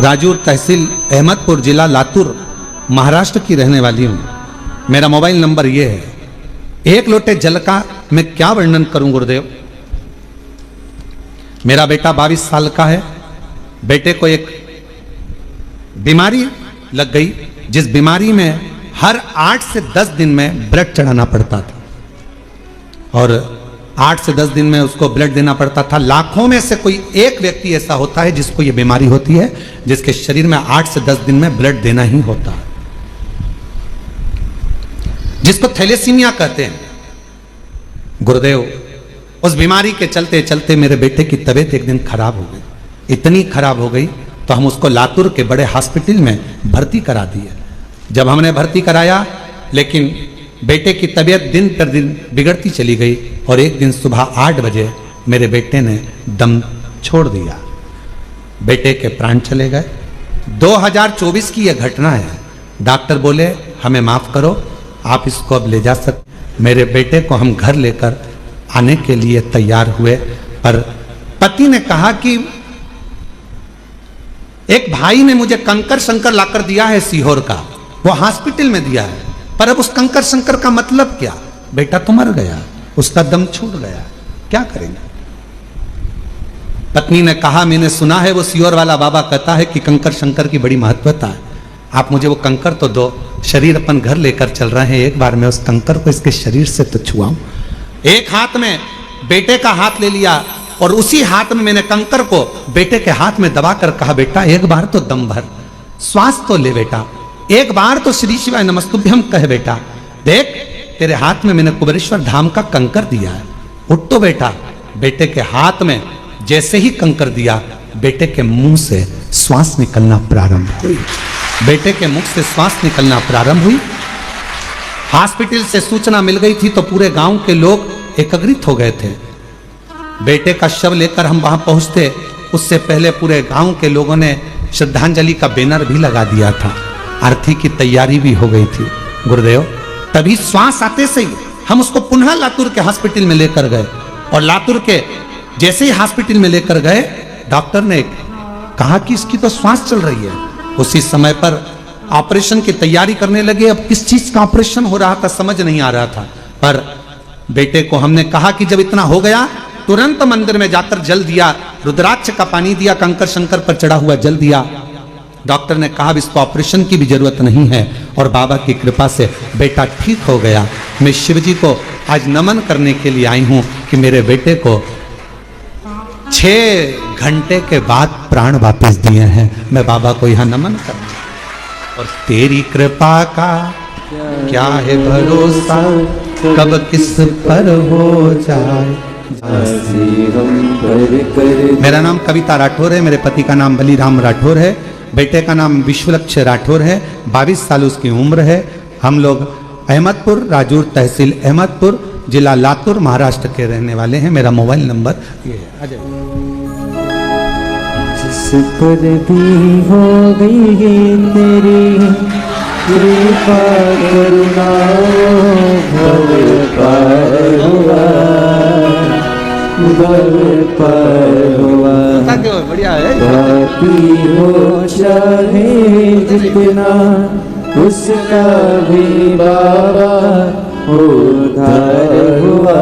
राजूर तहसील, अहमदपुर जिला लातूर, महाराष्ट्र की रहने वाली हूं। मेरा मोबाइल नंबर यह है। एक लोटे जल का मैं क्या वर्णन करूं गुरुदेव। मेरा बेटा 22 साल का है। बेटे को एक बीमारी लग गई, जिस बीमारी में हर 8 से 10 दिन में ब्लड चढ़ाना पड़ता था, और 8 से 10 दिन में उसको ब्लड देना पड़ता था। लाखों में से कोई एक व्यक्ति ऐसा होता है जिसको ये बीमारी होती है, जिसके शरीर में 8 से 10 दिन में ब्लड देना ही होता है, जिसको थैलेसीमिया कहते हैं। गुरुदेव, उस बीमारी के चलते चलते मेरे बेटे की तबीयत एक दिन खराब हो गई, इतनी खराब हो गई तो हम उसको लातूर के बड़े हॉस्पिटल में भर्ती करा दिए। जब हमने भर्ती कराया, लेकिन बेटे की तबीयत दिन पर दिन बिगड़ती चली गई, और एक दिन सुबह 8 बजे मेरे बेटे ने दम छोड़ दिया। बेटे के प्राण चले गए। 2024 की यह घटना है। डॉक्टर बोले हमें माफ करो, आप इसको अब ले जा सकते। मेरे बेटे को हम घर लेकर आने के लिए तैयार हुए, पर पति ने कहा कि एक भाई ने मुझे कंकर शंकर लाकर दिया है सीहोर का, वो हॉस्पिटल में दिया है, पर अब उस कंकर शंकर का मतलब क्या? बेटा तो मर गया, उसका दम छूट गया, क्या करेंगे? पत्नी ने कहा मैंने सुना है वो सीहोर वाला बाबा कहता है कि कंकर शंकर की बड़ी महत्वता है, आप मुझे वो कंकर तो दो। शरीर अपन घर लेकर चल रहे हैं, एक बार मैं उस कंकर को इसके शरीर से तो छुआऊं। एक हाथ में बेटे का हाथ ले लिया, और उसी हाथ में मैंने कंकर को बेटे के हाथ में दबाकर कहा बेटा एक बार तो दम भर, श्वास तो ले बेटा, एक बार तो श्री शिवाय नमस्तुभ्यम कहे बेटा, देख तेरे हाथ में मैंने कुबेरेश्वर धाम का कंकर दिया है, उठ तो बेटा। बेटे के हाथ में जैसे ही कंकर दिया, बेटे के मुंह से श्वास निकलना प्रारंभ हुई। बेटे के मुख से श्वास निकलना प्रारंभ हुई। हॉस्पिटल से सूचना मिल गई थी तो पूरे गांव के लोग एकत्रित हो गए थे। बेटे का शव लेकर हम वहां पहुंचते, उससे पहले पूरे गांव के लोगों ने श्रद्धांजलि का बैनर भी लगा दिया था, आरती की तैयारी भी हो गई थी। गुरुदेव, तभी श्वास आते से ही हम उसको पुनः लातूर के हॉस्पिटल में लेकर गए, और लातूर के जैसे ही हॉस्पिटल में लेकर गए, डॉक्टर ने कहा कि इसकी तो श्वास चल रही है। उसी समय पर ऑपरेशन की तैयारी करने लगे। अब किस चीज का ऑपरेशन हो रहा था समझ नहीं आ रहा था, पर बेटे को हमने कहा कि जब इतना हो गया तुरंत मंदिर में जाकर जल दिया, रुद्राक्ष का पानी दिया, कंकर शंकर पर चढ़ा हुआ जल दिया। डॉक्टर ने कहा इसको ऑपरेशन की भी जरूरत नहीं है, और बाबा की कृपा से बेटा ठीक हो गया। मैं शिव जी को आज नमन करने के लिए आई हूं कि मेरे बेटे को 6 घंटे के बाद प्राण वापस दिए हैं। मैं बाबा को यहाँ नमन करना, और तेरी कृपा का क्या है भरोसा, कब किस पर हो जाए। मेरा नाम कविता राठौर है, मेरे पति का नाम बलीराम राठौर है, बेटे का नाम विश्वलक्ष राठौर है, 22 साल उसकी उम्र है। हम लोग अहमदपुर, राजूर तहसील अहमदपुर, जिला लातूर, महाराष्ट्र के रहने वाले हैं। मेरा मोबाइल नंबर ये है। जिस पर भी हो गई तेरी कृपा करुणा भव पार हुआ, भव पार हुआ। बढ़िया है। पापी हो चाहे जितना उसका भी बाबा उद्धार हुआ,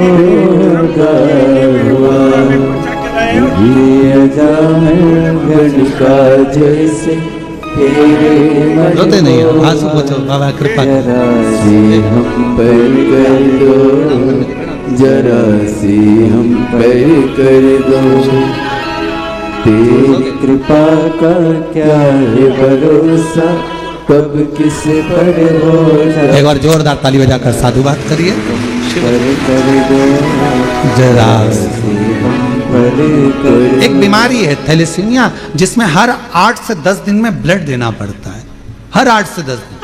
उद्धार हुआ। ये अजामिल का जैसे रोते नहीं हो, आंसू पोंछो, बाबा कृपा जरा सी हम पर कर दो, जरा सी हम पर कर दो। तेरी कृपा का क्या है भरोसा, कब किस पर हो जाए। एक बार जोरदार ताली बजाकर साधुवाद करिए। कर दो, जरा सी हम पर कर। एक बीमारी है थैलेसीमिया, जिसमें हर 8 से 10 दिन में ब्लड देना पड़ता है, हर 8 से 10 दिन।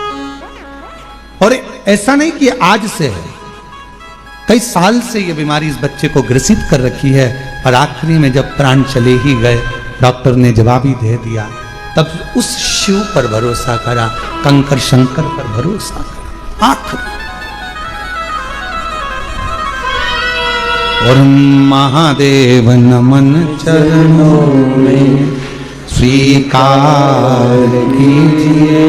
और ऐसा नहीं कि आज से है, कई साल से ये बीमारी इस बच्चे को ग्रसित कर रखी है। और आखिरी में जब प्राण चले ही गए, डॉक्टर ने जवाब ही दे दिया, तब उस शिव पर भरोसा करा, कंकर शंकर पर भरोसा करा आखिर। और महादेव नमन चरणों में स्वीकार कीजिए,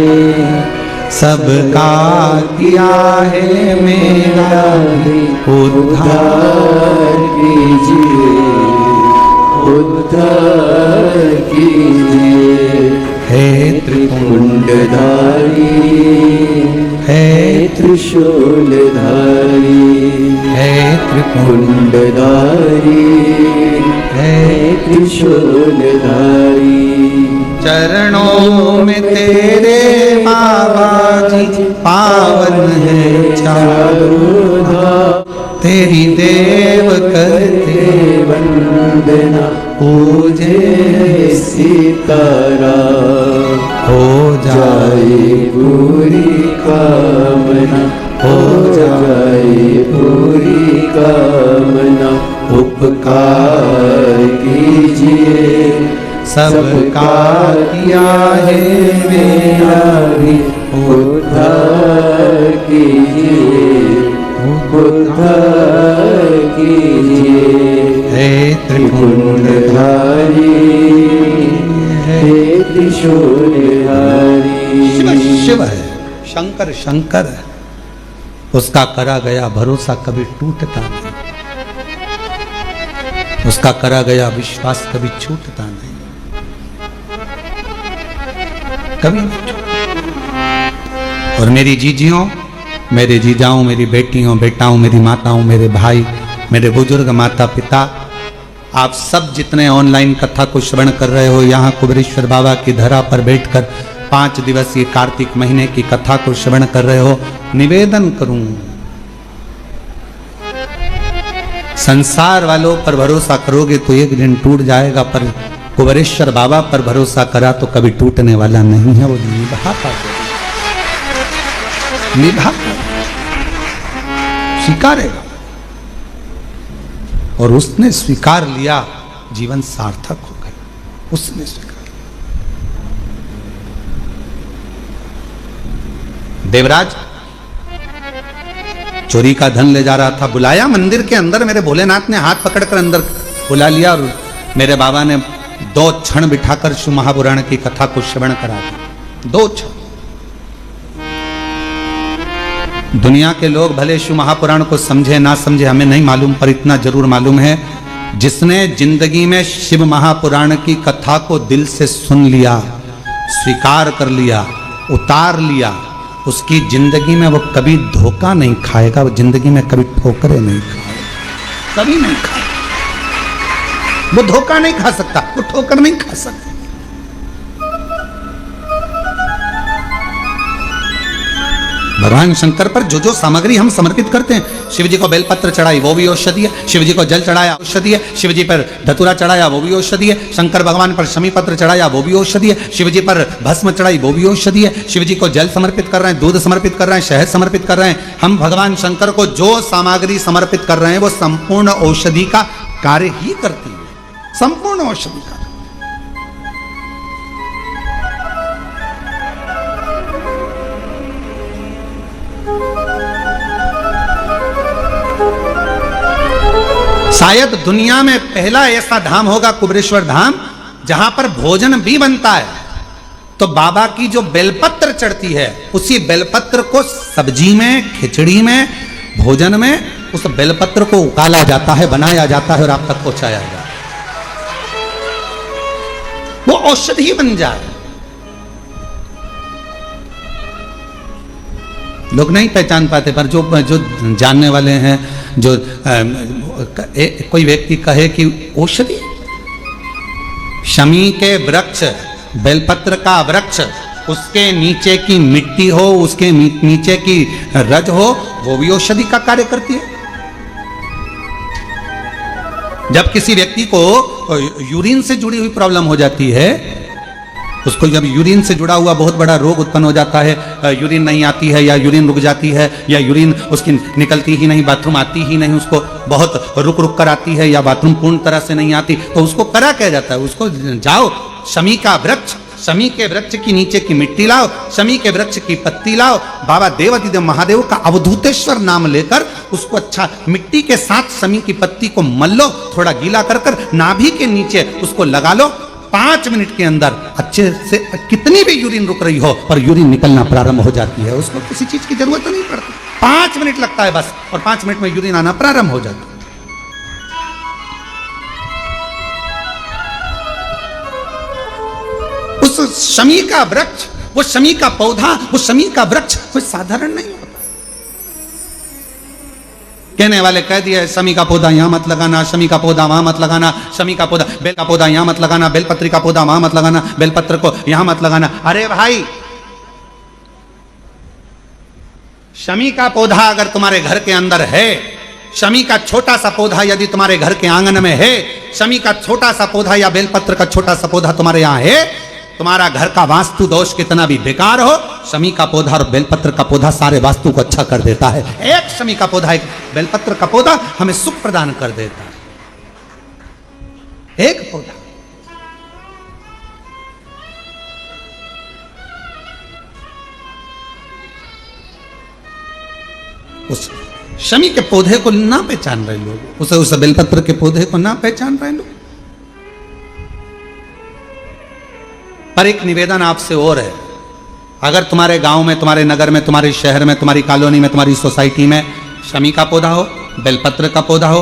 सबका किया है मेरा भी उद्धार कीजिए, उद्धार कीजिए। हे त्रिपुंडधारी, है त्रिशूलधारी, हे त्रिपुंडधारी, है त्रिशूलधारी। चरणों में तेरे बाबा जी पावन है चारों धाम, तेरी देव करते वंदना पूजे सीतारा। हो जाए पूरी कामना, हो जाए पूरी कामना। उपकार कीजिए, सबका किया है मेरा भी उद्धार कीजिए, उद्धार कीजिए। हे त्रिपुंडधारी, हे त्रिशूलधारी। शिव शिव है, शंकर शंकर है। उसका करा गया भरोसा कभी टूटता नहीं, उसका करा गया विश्वास कभी छूटता नहीं, कभी नहीं। और मेरी जीजियों, मेरे जीजाओं, मेरी बेटियों, बेटाओं, मेरी माताओं, मेरे भाई, मेरे बुजुर्ग माता पिता, आप सब जितने ऑनलाइन कथा को श्रवण कर रहे हो, यहाँ कुबेरेश्वर बाबा की धरा पर बैठकर 5 दिवसीय कार्तिक महीने की कथा को श्रवण कर रहे हो, निवेदन करूं, संसार वालों पर भरोसा करोगे तो एक दिन टूट जाएगा, पर कुबेरेश्वर बाबा पर भरोसा करा तो कभी टूटने वाला नहीं है। वो निभाता स्वीकारेगा, और उसने स्वीकार लिया, जीवन सार्थक हो गया। उसने स्वीकार। देवराज चोरी का धन ले जा रहा था, बुलाया मंदिर के अंदर, मेरे भोलेनाथ ने हाथ पकड़कर अंदर बुला लिया और मेरे बाबा ने 2 क्षण बिठाकर शिव महापुराण की कथा को श्रवण करा दी। 2 क्षण। दुनिया के लोग भले शिव महापुराण को समझे ना समझे हमें नहीं मालूम, पर इतना जरूर मालूम है, जिसने जिंदगी में शिव महापुराण की कथा को दिल से सुन लिया, स्वीकार कर लिया, उतार लिया, उसकी जिंदगी में वो कभी धोखा नहीं खाएगा, वो जिंदगी में कभी ठोकरें नहीं खाएगा, कभी नहीं खाएगा। वो धोखा नहीं खा सकता, वो ठोकर नहीं खा सकता। भगवान शंकर पर जो जो सामग्री हम समर्पित करते हैं, शिव जी को बेलपत्र चढ़ाई वो भी औषधि है, शिव जी को जल चढ़ाया औषधि है, शिव जी पर धतूरा चढ़ाया वो भी औषधि है, शंकर भगवान पर शमी पत्र चढ़ाया वो भी औषधि है, शिव जी पर भस्म चढ़ाई वो भी औषधि है, शिव जी को जल समर्पित कर रहे हैं, दूध समर्पित कर रहे हैं, शहद समर्पित कर रहे हैं, हम भगवान शंकर को जो सामग्री समर्पित कर रहे हैं वो संपूर्ण औषधि का कार्य ही करती है, संपूर्ण औषधि का। शायद दुनिया में पहला ऐसा धाम होगा कुबेरेश्वर धाम जहां पर भोजन भी बनता है। तो बाबा की जो बेलपत्र चढ़ती है, उसी बेलपत्र को सब्जी में, खिचड़ी में, भोजन में उस बेलपत्र को उकाला जाता है, बनाया जाता है और आप तक पहुंचाया जाता है। वो औषधि बन जाए। लोग नहीं पहचान पाते, पर जो जानने वाले हैं, जो कोई व्यक्ति कहे कि औषधि, शमी के वृक्ष, बेलपत्र का वृक्ष, उसके नीचे की मिट्टी हो, उसके नीचे की रज हो, वो भी औषधि का कार्य करती है। जब किसी व्यक्ति को यूरिन से जुड़ी हुई प्रॉब्लम हो जाती है, उसको जब यूरिन से जुड़ा हुआ बहुत बड़ा रोग उत्पन्न हो जाता है, यूरिन नहीं आती है या यूरिन रुक जाती है या यूरिन उसकी निकलती ही नहीं, बाथरूम आती ही नहीं, उसको बहुत रुक रुक कर आती है या बाथरूम पूर्ण तरह से नहीं आती, तो उसको करा क्या जाता है? उसको जाओ शमी का वृक्ष, शमी के वृक्ष की नीचे की मिट्टी लाओ, शमी के वृक्ष की पत्ती लाओ, बाबा देवाधिदेव महादेव का अवधूतेश्वर नाम लेकर उसको अच्छा मिट्टी के साथ शमी की पत्ती को मल लो, थोड़ा गीला कर कर नाभि के नीचे उसको लगा लो। 5 मिनट के अंदर अच्छे से कितनी भी यूरिन रुक रही हो पर यूरिन निकलना प्रारंभ हो जाती है। उसको किसी चीज की जरूरत नहीं पड़ती, 5 मिनट लगता है बस, और 5 मिनट में यूरिन आना प्रारंभ हो जाता है। उस शमी का वृक्ष, वो शमी का पौधा, वो शमी का वृक्ष कोई साधारण नहीं होता। कहने वाले कह दिए शमी का पौधा यहां मत लगाना, शमी का पौधा वहां मत लगाना, शमी का पौधा, बेल का पौधा यहां मत लगाना, बेलपत्री का पौधा वहां मत लगाना, बेलपत्र को यहां मत लगाना। अरे भाई, शमी का पौधा अगर तुम्हारे घर के अंदर है, शमी का छोटा सा पौधा यदि तुम्हारे घर के आंगन में है, शमी का छोटा सा पौधा या बेलपत्र का छोटा सा पौधा तुम्हारे यहां है, तुम्हारा घर का वास्तु दोष कितना भी बेकार हो, शमी का पौधा और बेलपत्र का पौधा सारे वास्तु को अच्छा कर देता है। एक शमी का पौधा, एक बेलपत्र का पौधा हमें सुख प्रदान कर देता है। एक पौधा। उस शमी के पौधे को ना पहचान रहे लोग, उस बेलपत्र के पौधे को ना पहचान रहे लोग। पर एक निवेदन आपसे और है, अगर तुम्हारे गांव में, तुम्हारे नगर में, तुम्हारे शहर में, तुम्हारी कॉलोनी में, तुम्हारी सोसाइटी में शमी का पौधा हो, बेलपत्र का पौधा हो,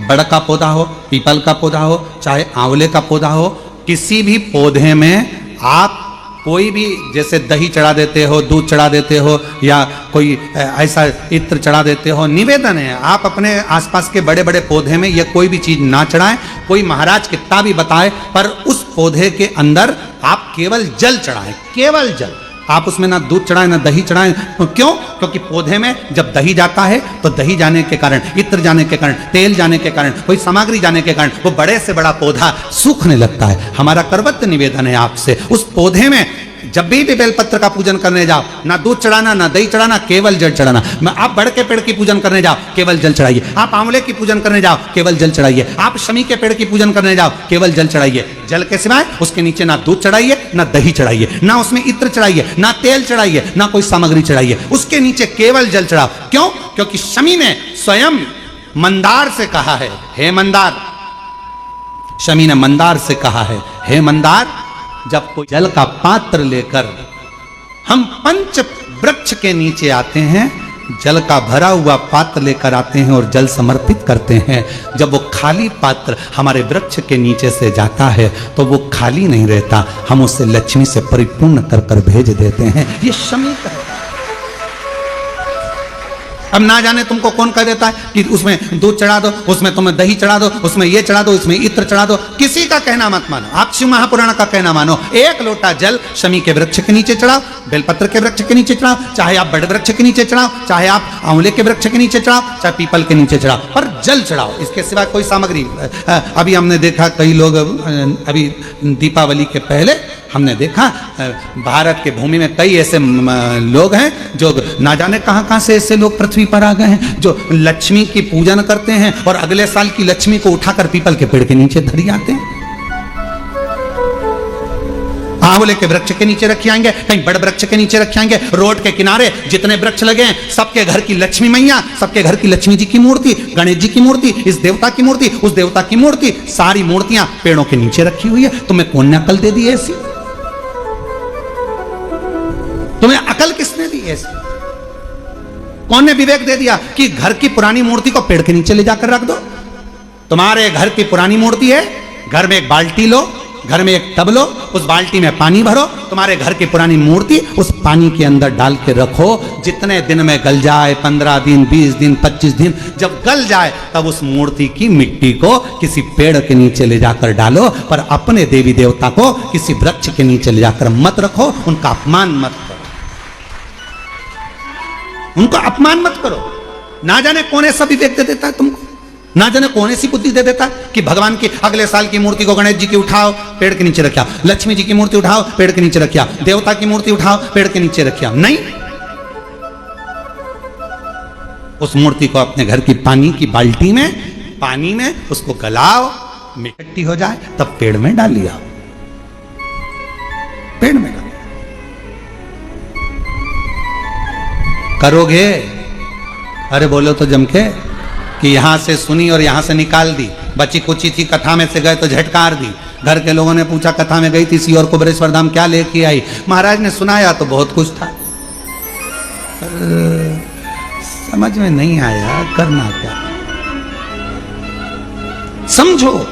बड़ का पौधा हो, पीपल का पौधा हो, चाहे आंवले का पौधा हो, किसी भी पौधे में आप कोई भी, जैसे दही चढ़ा देते हो, दूध चढ़ा देते हो या कोई ऐसा इत्र चढ़ा देते हो, निवेदन है आप अपने आसपास के बड़े बड़े पौधे में ये कोई भी चीज ना चढ़ाएं। कोई महाराज कितना भी बताए, पर उस पौधे के अंदर आप केवल जल चढ़ाएं, केवल जल। आप उसमें ना दूध चढ़ाएं ना दही चढ़ाएं। क्यों? क्योंकि पौधे में जब दही जाता है तो दही जाने के कारण, इत्र जाने के कारण, तेल जाने के कारण, कोई सामग्री जाने के कारण वो बड़े से बड़ा पौधा सूखने लगता है। हमारा करवत्य निवेदन है आपसे, उस पौधे में जब भी बेलपत्र का पूजन करने जाओ, ना दूध चढ़ाना ना दही चढ़ाना, केवल जल चढ़ाना। आप बड़ के पेड़ की पूजन करने जाओ, केवल जल चढ़ाइए। आप आंवले की पूजन करने जाओ, केवल जल चढ़ाइए। आप शमी के पेड़ की पूजन करने जाओ, केवल जल चढ़ाइए। जल के सिवाय उसके नीचे ना दूध चढ़ाइए ना दही चढ़ाइए, ना उसमें इत्र चढ़ाइए, ना तेल चढ़ाइए, ना कोई सामग्री चढ़ाइए। उसके नीचे केवल जल चढ़ाओ। क्यों? क्योंकि शमी ने स्वयं मंदार से कहा है, हे मंदार, शमी ने मंदार से कहा है, हे मंदार, जब कोई जल का पात्र लेकर हम पंच वृक्ष के नीचे आते हैं, जल का भरा हुआ पात्र लेकर आते हैं और जल समर्पित करते हैं, जब वो खाली पात्र हमारे वृक्ष के नीचे से जाता है तो वो खाली नहीं रहता, हम उसे लक्ष्मी से परिपूर्ण कर कर भेज देते हैं। ये शमी का है। अब ना जाने तुमको कौन कह देता है कि उसमें दूध चढ़ा दो, उसमें तुम्हें दही चढ़ा दो, उसमें ये चढ़ा दो, इसमें इत्र चढ़ा दो। किसी का कहना मत मानो, आप शिव महापुराण का कहना मानो। एक लोटा जल शमी के वृक्ष के नीचे चढ़ाओ, बेलपत्र के वृक्ष के नीचे चढ़ाओ, चाहे आप बड़ वृक्ष के नीचे चढ़ाओ, चाहे आप आंवले के वृक्ष के नीचे चढ़ाओ, चाहे पीपल के नीचे चढ़ाओ, पर जल चढ़ाओ। इसके सिवा कोई सामग्री। अभी हमने देखा कई लोग, अभी दीपावली के पहले हमने देखा भारत के भूमि में कई ऐसे लोग हैं जो ना जाने कहां कहां से ऐसे लोग पृथ्वी पर आ गए हैं, जो लक्ष्मी की पूजन करते हैं और अगले साल की लक्ष्मी को उठाकर पीपल के पेड़ के नीचे धरी आते हैं। आंवले के वृक्ष के नीचे रखे आएंगे, कहीं बड़ वृक्ष के नीचे रखे आएंगे। रोड के किनारे जितने वृक्ष लगे हैं, सबके घर की लक्ष्मी मैया, सबके घर की लक्ष्मी जी की मूर्ति, गणेश जी की मूर्ति, इस देवता की मूर्ति, उस देवता की मूर्ति, सारी मूर्तियां पेड़ों के नीचे रखी हुई है। तुम्हें कौन ने अकल दे दी ऐसी? तुम्हें अकल किसने दी ऐसी? कौन ने विवेक दे दिया कि घर की पुरानी मूर्ति को पेड़ के नीचे ले जाकर रख दो? तुम्हारे घर की पुरानी मूर्ति है, घर में एक बाल्टी लो, घर में एक टब लो, उस बाल्टी में पानी भरो, तुम्हारे घर की पुरानी मूर्ति उस पानी के अंदर डाल के रखो। जितने दिन में गल जाए, 15 दिन, 20 दिन, 25 दिन, जब गल जाए तब उस मूर्ति की मिट्टी को किसी पेड़ के नीचे ले जाकर डालो, पर अपने देवी देवता को किसी वृक्ष के नीचे ले जाकर मत रखो, उनका अपमान मत करो, उनको अपमान मत करो। ना जाने कौन ऐसा विवेक दे देता है तुमको, ना जाने कौन ऐसी बुद्धि दे देता है कि भगवान की अगले साल की मूर्ति को गणेश जी की उठाओ, पेड़ के नीचे रखिया, लक्ष्मी जी की मूर्ति उठाओ, पेड़ के नीचे रखिया, देवता की मूर्ति उठाओ, पेड़ के नीचे रखिया। नहीं, उस मूर्ति को अपने घर की पानी की बाल्टी में, पानी में उसको गलाओ, मिट्टी हो जाए, तब पेड़ में डाल लिया, पेड़ में डाल। करोगे? अरे बोलो तो जम के कि यहां से सुनी और यहां से निकाल दी, बची कुची थी, कथा में से गए तो झटकार दी। घर के लोगों ने पूछा कथा में गई थी सी और कुबरेश्वर धाम क्या लेके आई? महाराज ने सुनाया तो बहुत कुछ था, पर समझ में नहीं आया करना क्या। समझो,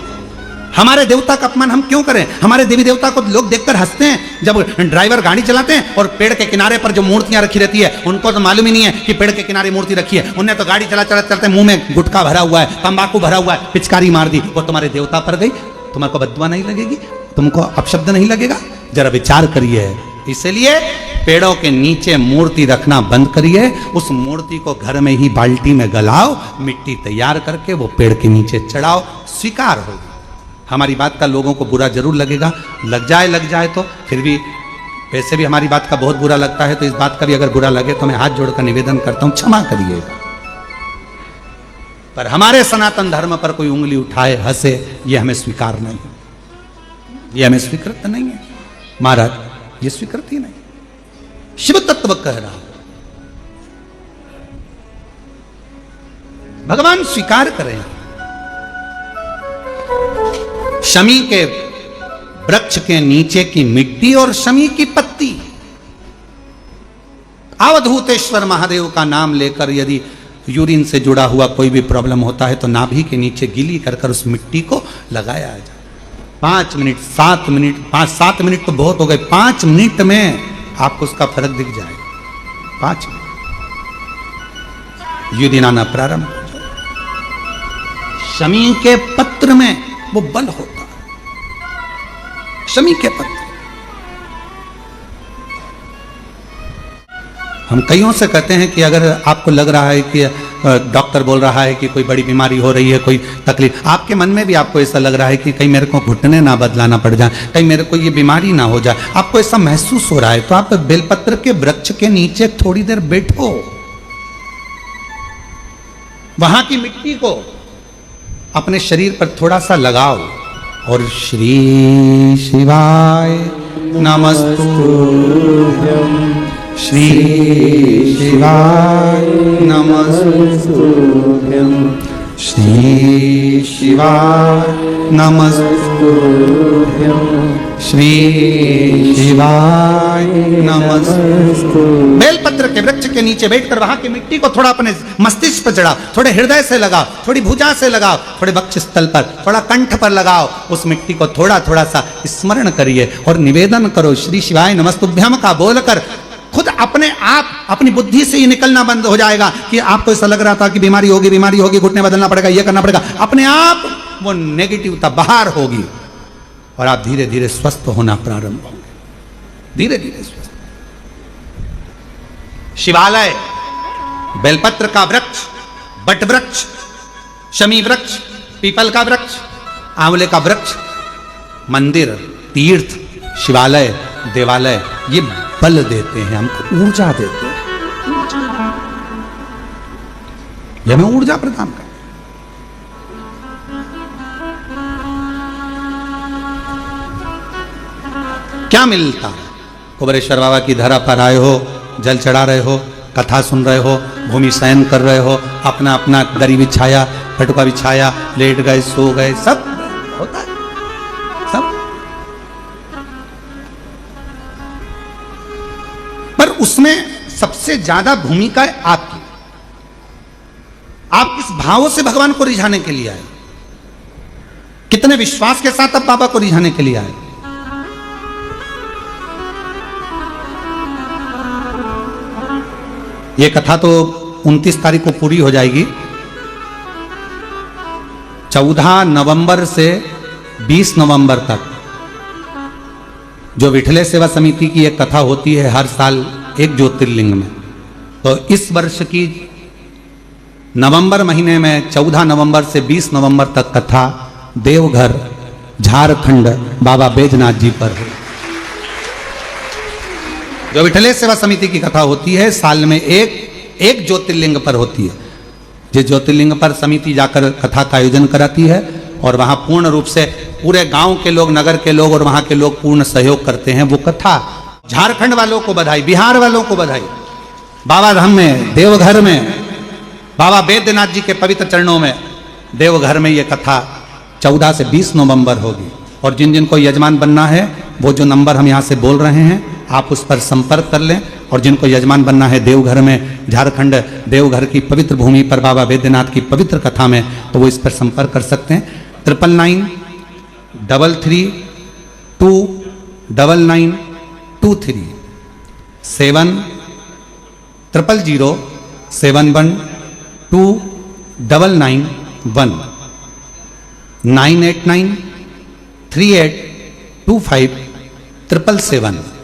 हमारे देवता का अपमान हम क्यों करें? हमारे देवी देवता को लोग देखकर हंसते हैं। जब ड्राइवर गाड़ी चलाते हैं और पेड़ के किनारे पर जो मूर्तियां रखी रहती है, उनको तो मालूम ही नहीं है कि पेड़ के किनारे मूर्ति रखी है। उन्हें तो गाड़ी चलते मुंह में गुटखा भरा हुआ है, तंबाकू भरा हुआ है, पिचकारी मार दी, वो तुम्हारे देवता पर गई, तुम्हारे बददुआ नहीं लगेगी? तुमको अपशब्द नहीं लगेगा? जरा विचार करिए। इसलिए पेड़ों के नीचे मूर्ति रखना बंद करिए, उस मूर्ति को घर में ही बाल्टी में गलाओ, मिट्टी तैयार करके वो पेड़ के नीचे चढ़ाओ, स्वीकार होगी। हमारी बात का लोगों को बुरा जरूर लगेगा, लग जाए तो फिर भी, वैसे भी हमारी बात का बहुत बुरा लगता है, तो इस बात का भी अगर बुरा लगे तो मैं हाथ जोड़कर निवेदन करता हूं, क्षमा करिएगा। पर हमारे सनातन धर्म पर कोई उंगली उठाए, हंसे, ये हमें स्वीकार नहीं है, ये हमें स्वीकृत नहीं है महाराज, ये स्वीकृत ही नहीं। शिव तत्व कह रहा, भगवान स्वीकार करें। शमी के वृक्ष के नीचे की मिट्टी और शमी की पत्ती, अवधूतेश्वर महादेव का नाम लेकर यदि यूरिन से जुड़ा हुआ कोई भी प्रॉब्लम होता है तो नाभि के नीचे गीली कर उस मिट्टी को लगाया जाए। 5 मिनट, 7 मिनट, 5-7 मिनट तो बहुत हो गए, 5 मिनट में आपको उसका फर्क दिख जाएगा। 5 मिनट यूरिन आना प्रारंभ हो जाए। शमी के पत्र में वो बल होता है, शमी के पत्र। हम कईयों से कहते हैं कि अगर आपको लग रहा है कि डॉक्टर बोल रहा है कि कोई बड़ी बीमारी हो रही है, कोई तकलीफ, आपके मन में भी आपको ऐसा लग रहा है कि कहीं मेरे को घुटने ना बदलाना पड़ जाए, कहीं मेरे को ये बीमारी ना हो जाए, आपको ऐसा महसूस हो रहा है, तो आप बेलपत्र के वृक्ष के नीचे थोड़ी देर बैठो, वहां की मिट्टी को अपने शरीर पर थोड़ा सा लगाओ और श्री शिवाय नमस्तुभ्यं, श्री शिवाय नमस्तुभ्यं, श्री शिवाय नमस्तुभ्यं, श्री शिवाय नमस्तुभ्यं। बेलपत्र के वृक्ष के नीचे बैठकर वहां की मिट्टी को थोड़ा अपने मस्तिष्क पर चढ़ाओ, थोड़े हृदय से लगाओ, थोड़ी भुजा से लगाओ, थोड़े वक्ष स्थल पर, थोड़ा कंठ पर लगाओ, उस मिट्टी को थोड़ा थोड़ा सा स्मरण करिए और निवेदन करो श्री शिवाय नमस्तुभ्यं का बोलकर। खुद अपने आप अपनी बुद्धि से ही निकलना बंद हो जाएगा कि आपको ऐसा लग रहा था कि बीमारी होगी, घुटने बदलना पड़ेगा, ये करना पड़ेगा, अपने आप वो नेगेटिवता बाहर होगी और आप धीरे धीरे स्वस्थ होना प्रारंभ होंगे, धीरे धीरे स्वस्थ। शिवालय, बेलपत्र का वृक्ष, बट वृक्ष, शमी वृक्ष, पीपल का वृक्ष, आंवले का वृक्ष, मंदिर, तीर्थ, शिवालय, देवालय, ये बल देते हैं हमको, ऊर्जा देते हैं, ये हमें ऊर्जा प्रदान करते हैं। क्या मिलता है? कुबेरेश्वर बाबा की धरा पर आए हो, जल चढ़ा रहे हो, कथा सुन रहे हो, भूमि शयन कर रहे हो, अपना अपना दरी बिछाया, पटुका बिछाया, लेट गए, सो गए, सब होता है, सब। पर उसमें सबसे ज्यादा भूमिका है आपकी। आप किस भावों से भगवान को रिझाने के लिए आए, कितने विश्वास के साथ आप बाबा को रिझाने के लिए आए। ये कथा तो 29 तारीख को पूरी हो जाएगी। 14 नवंबर से 20 नवंबर तक जो विठले सेवा समिति की एक कथा होती है हर साल एक ज्योतिर्लिंग में, तो इस वर्ष की नवंबर महीने में 14 नवंबर से 20 नवंबर तक कथा देवघर झारखंड बाबा बैजनाथ जी पर है। जो विठले सेवा समिति की कथा होती है साल में एक ज्योतिर्लिंग पर होती है। जिस ज्योतिर्लिंग पर समिति जाकर कथा का आयोजन कराती है और वहां पूर्ण रूप से पूरे गांव के लोग, नगर के लोग और वहां के लोग पूर्ण सहयोग करते हैं। वो कथा झारखंड वालों को बधाई, बिहार वालों को बधाई। बाबा धाम में, देवघर में, बाबा बैद्यनाथ जी के पवित्र चरणों में, देवघर में ये कथा 14 से 20 नवंबर होगी। और जिन जिनको यजमान बनना है वो जो नंबर हम यहाँ से बोल रहे हैं आप उस पर संपर्क कर लें। और जिनको यजमान बनना है देवघर में, झारखंड देवघर की पवित्र भूमि पर बाबा बैद्यनाथ की पवित्र कथा में, तो वो इस पर संपर्क कर सकते हैं। 9993329923 70007129991 98938257777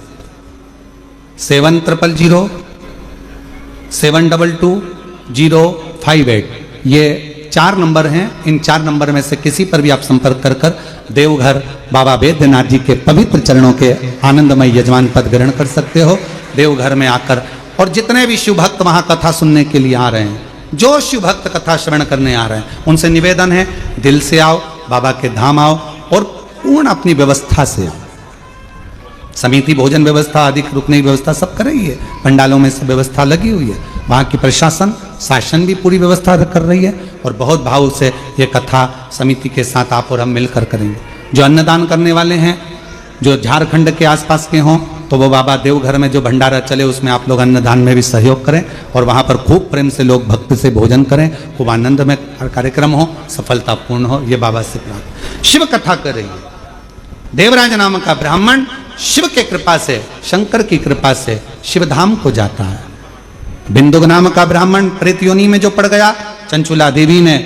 70007222058 ये 4 नंबर हैं। इन 4 नंबर में से किसी पर भी आप संपर्क कर कर देवघर बाबा बैद्यनाथ जी के पवित्र चरणों के आनंदमय यजमान पद ग्रहण कर सकते हो देवघर में आकर। और जितने भी शिव भक्त वहां कथा सुनने के लिए आ रहे हैं, जो शिव भक्त कथा श्रवण करने आ रहे हैं, उनसे निवेदन है दिल से आओ, बाबा के धाम आओ और पूर्ण अपनी व्यवस्था से आओ। समिति भोजन व्यवस्था, अधिक रुकने की व्यवस्था सब कर रही है, पंडालों में सब व्यवस्था लगी हुई है। वहाँ की प्रशासन शासन भी पूरी व्यवस्था कर रही है और बहुत भाव से ये कथा समिति के साथ आप और हम मिलकर करेंगे। जो अन्नदान करने वाले हैं, जो झारखंड के आसपास के हों, तो वो बाबा देवघर में जो भंडारा चले उसमें आप लोग अन्नदान में भी सहयोग करें और वहाँ पर खूब प्रेम से लोग भक्ति से भोजन करें, खूब आनंद में कार्यक्रम हो, सफलतापूर्ण हो, ये बाबा से प्रार्थना। शिव कथा कर रही है। देवराज नाम का ब्राह्मण शिव के कृपा से, शंकर की कृपा से शिवधाम को जाता है। बिंदुक नाम का ब्राह्मण प्रेत योनि में जो पड़ गया, चंचुला देवी ने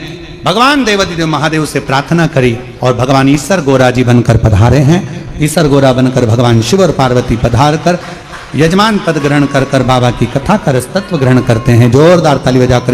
भगवान देवादिदेव महादेव से प्रार्थना करी और भगवान ईसर गोरा जी बनकर पधारे हैं। ईसर गोरा बनकर भगवान शिव और पार्वती पधार कर यजमान पद ग्रहण कर बाबा की कथा का रस तत्व ग्रहण करते हैं। जोरदार ताली बजाकर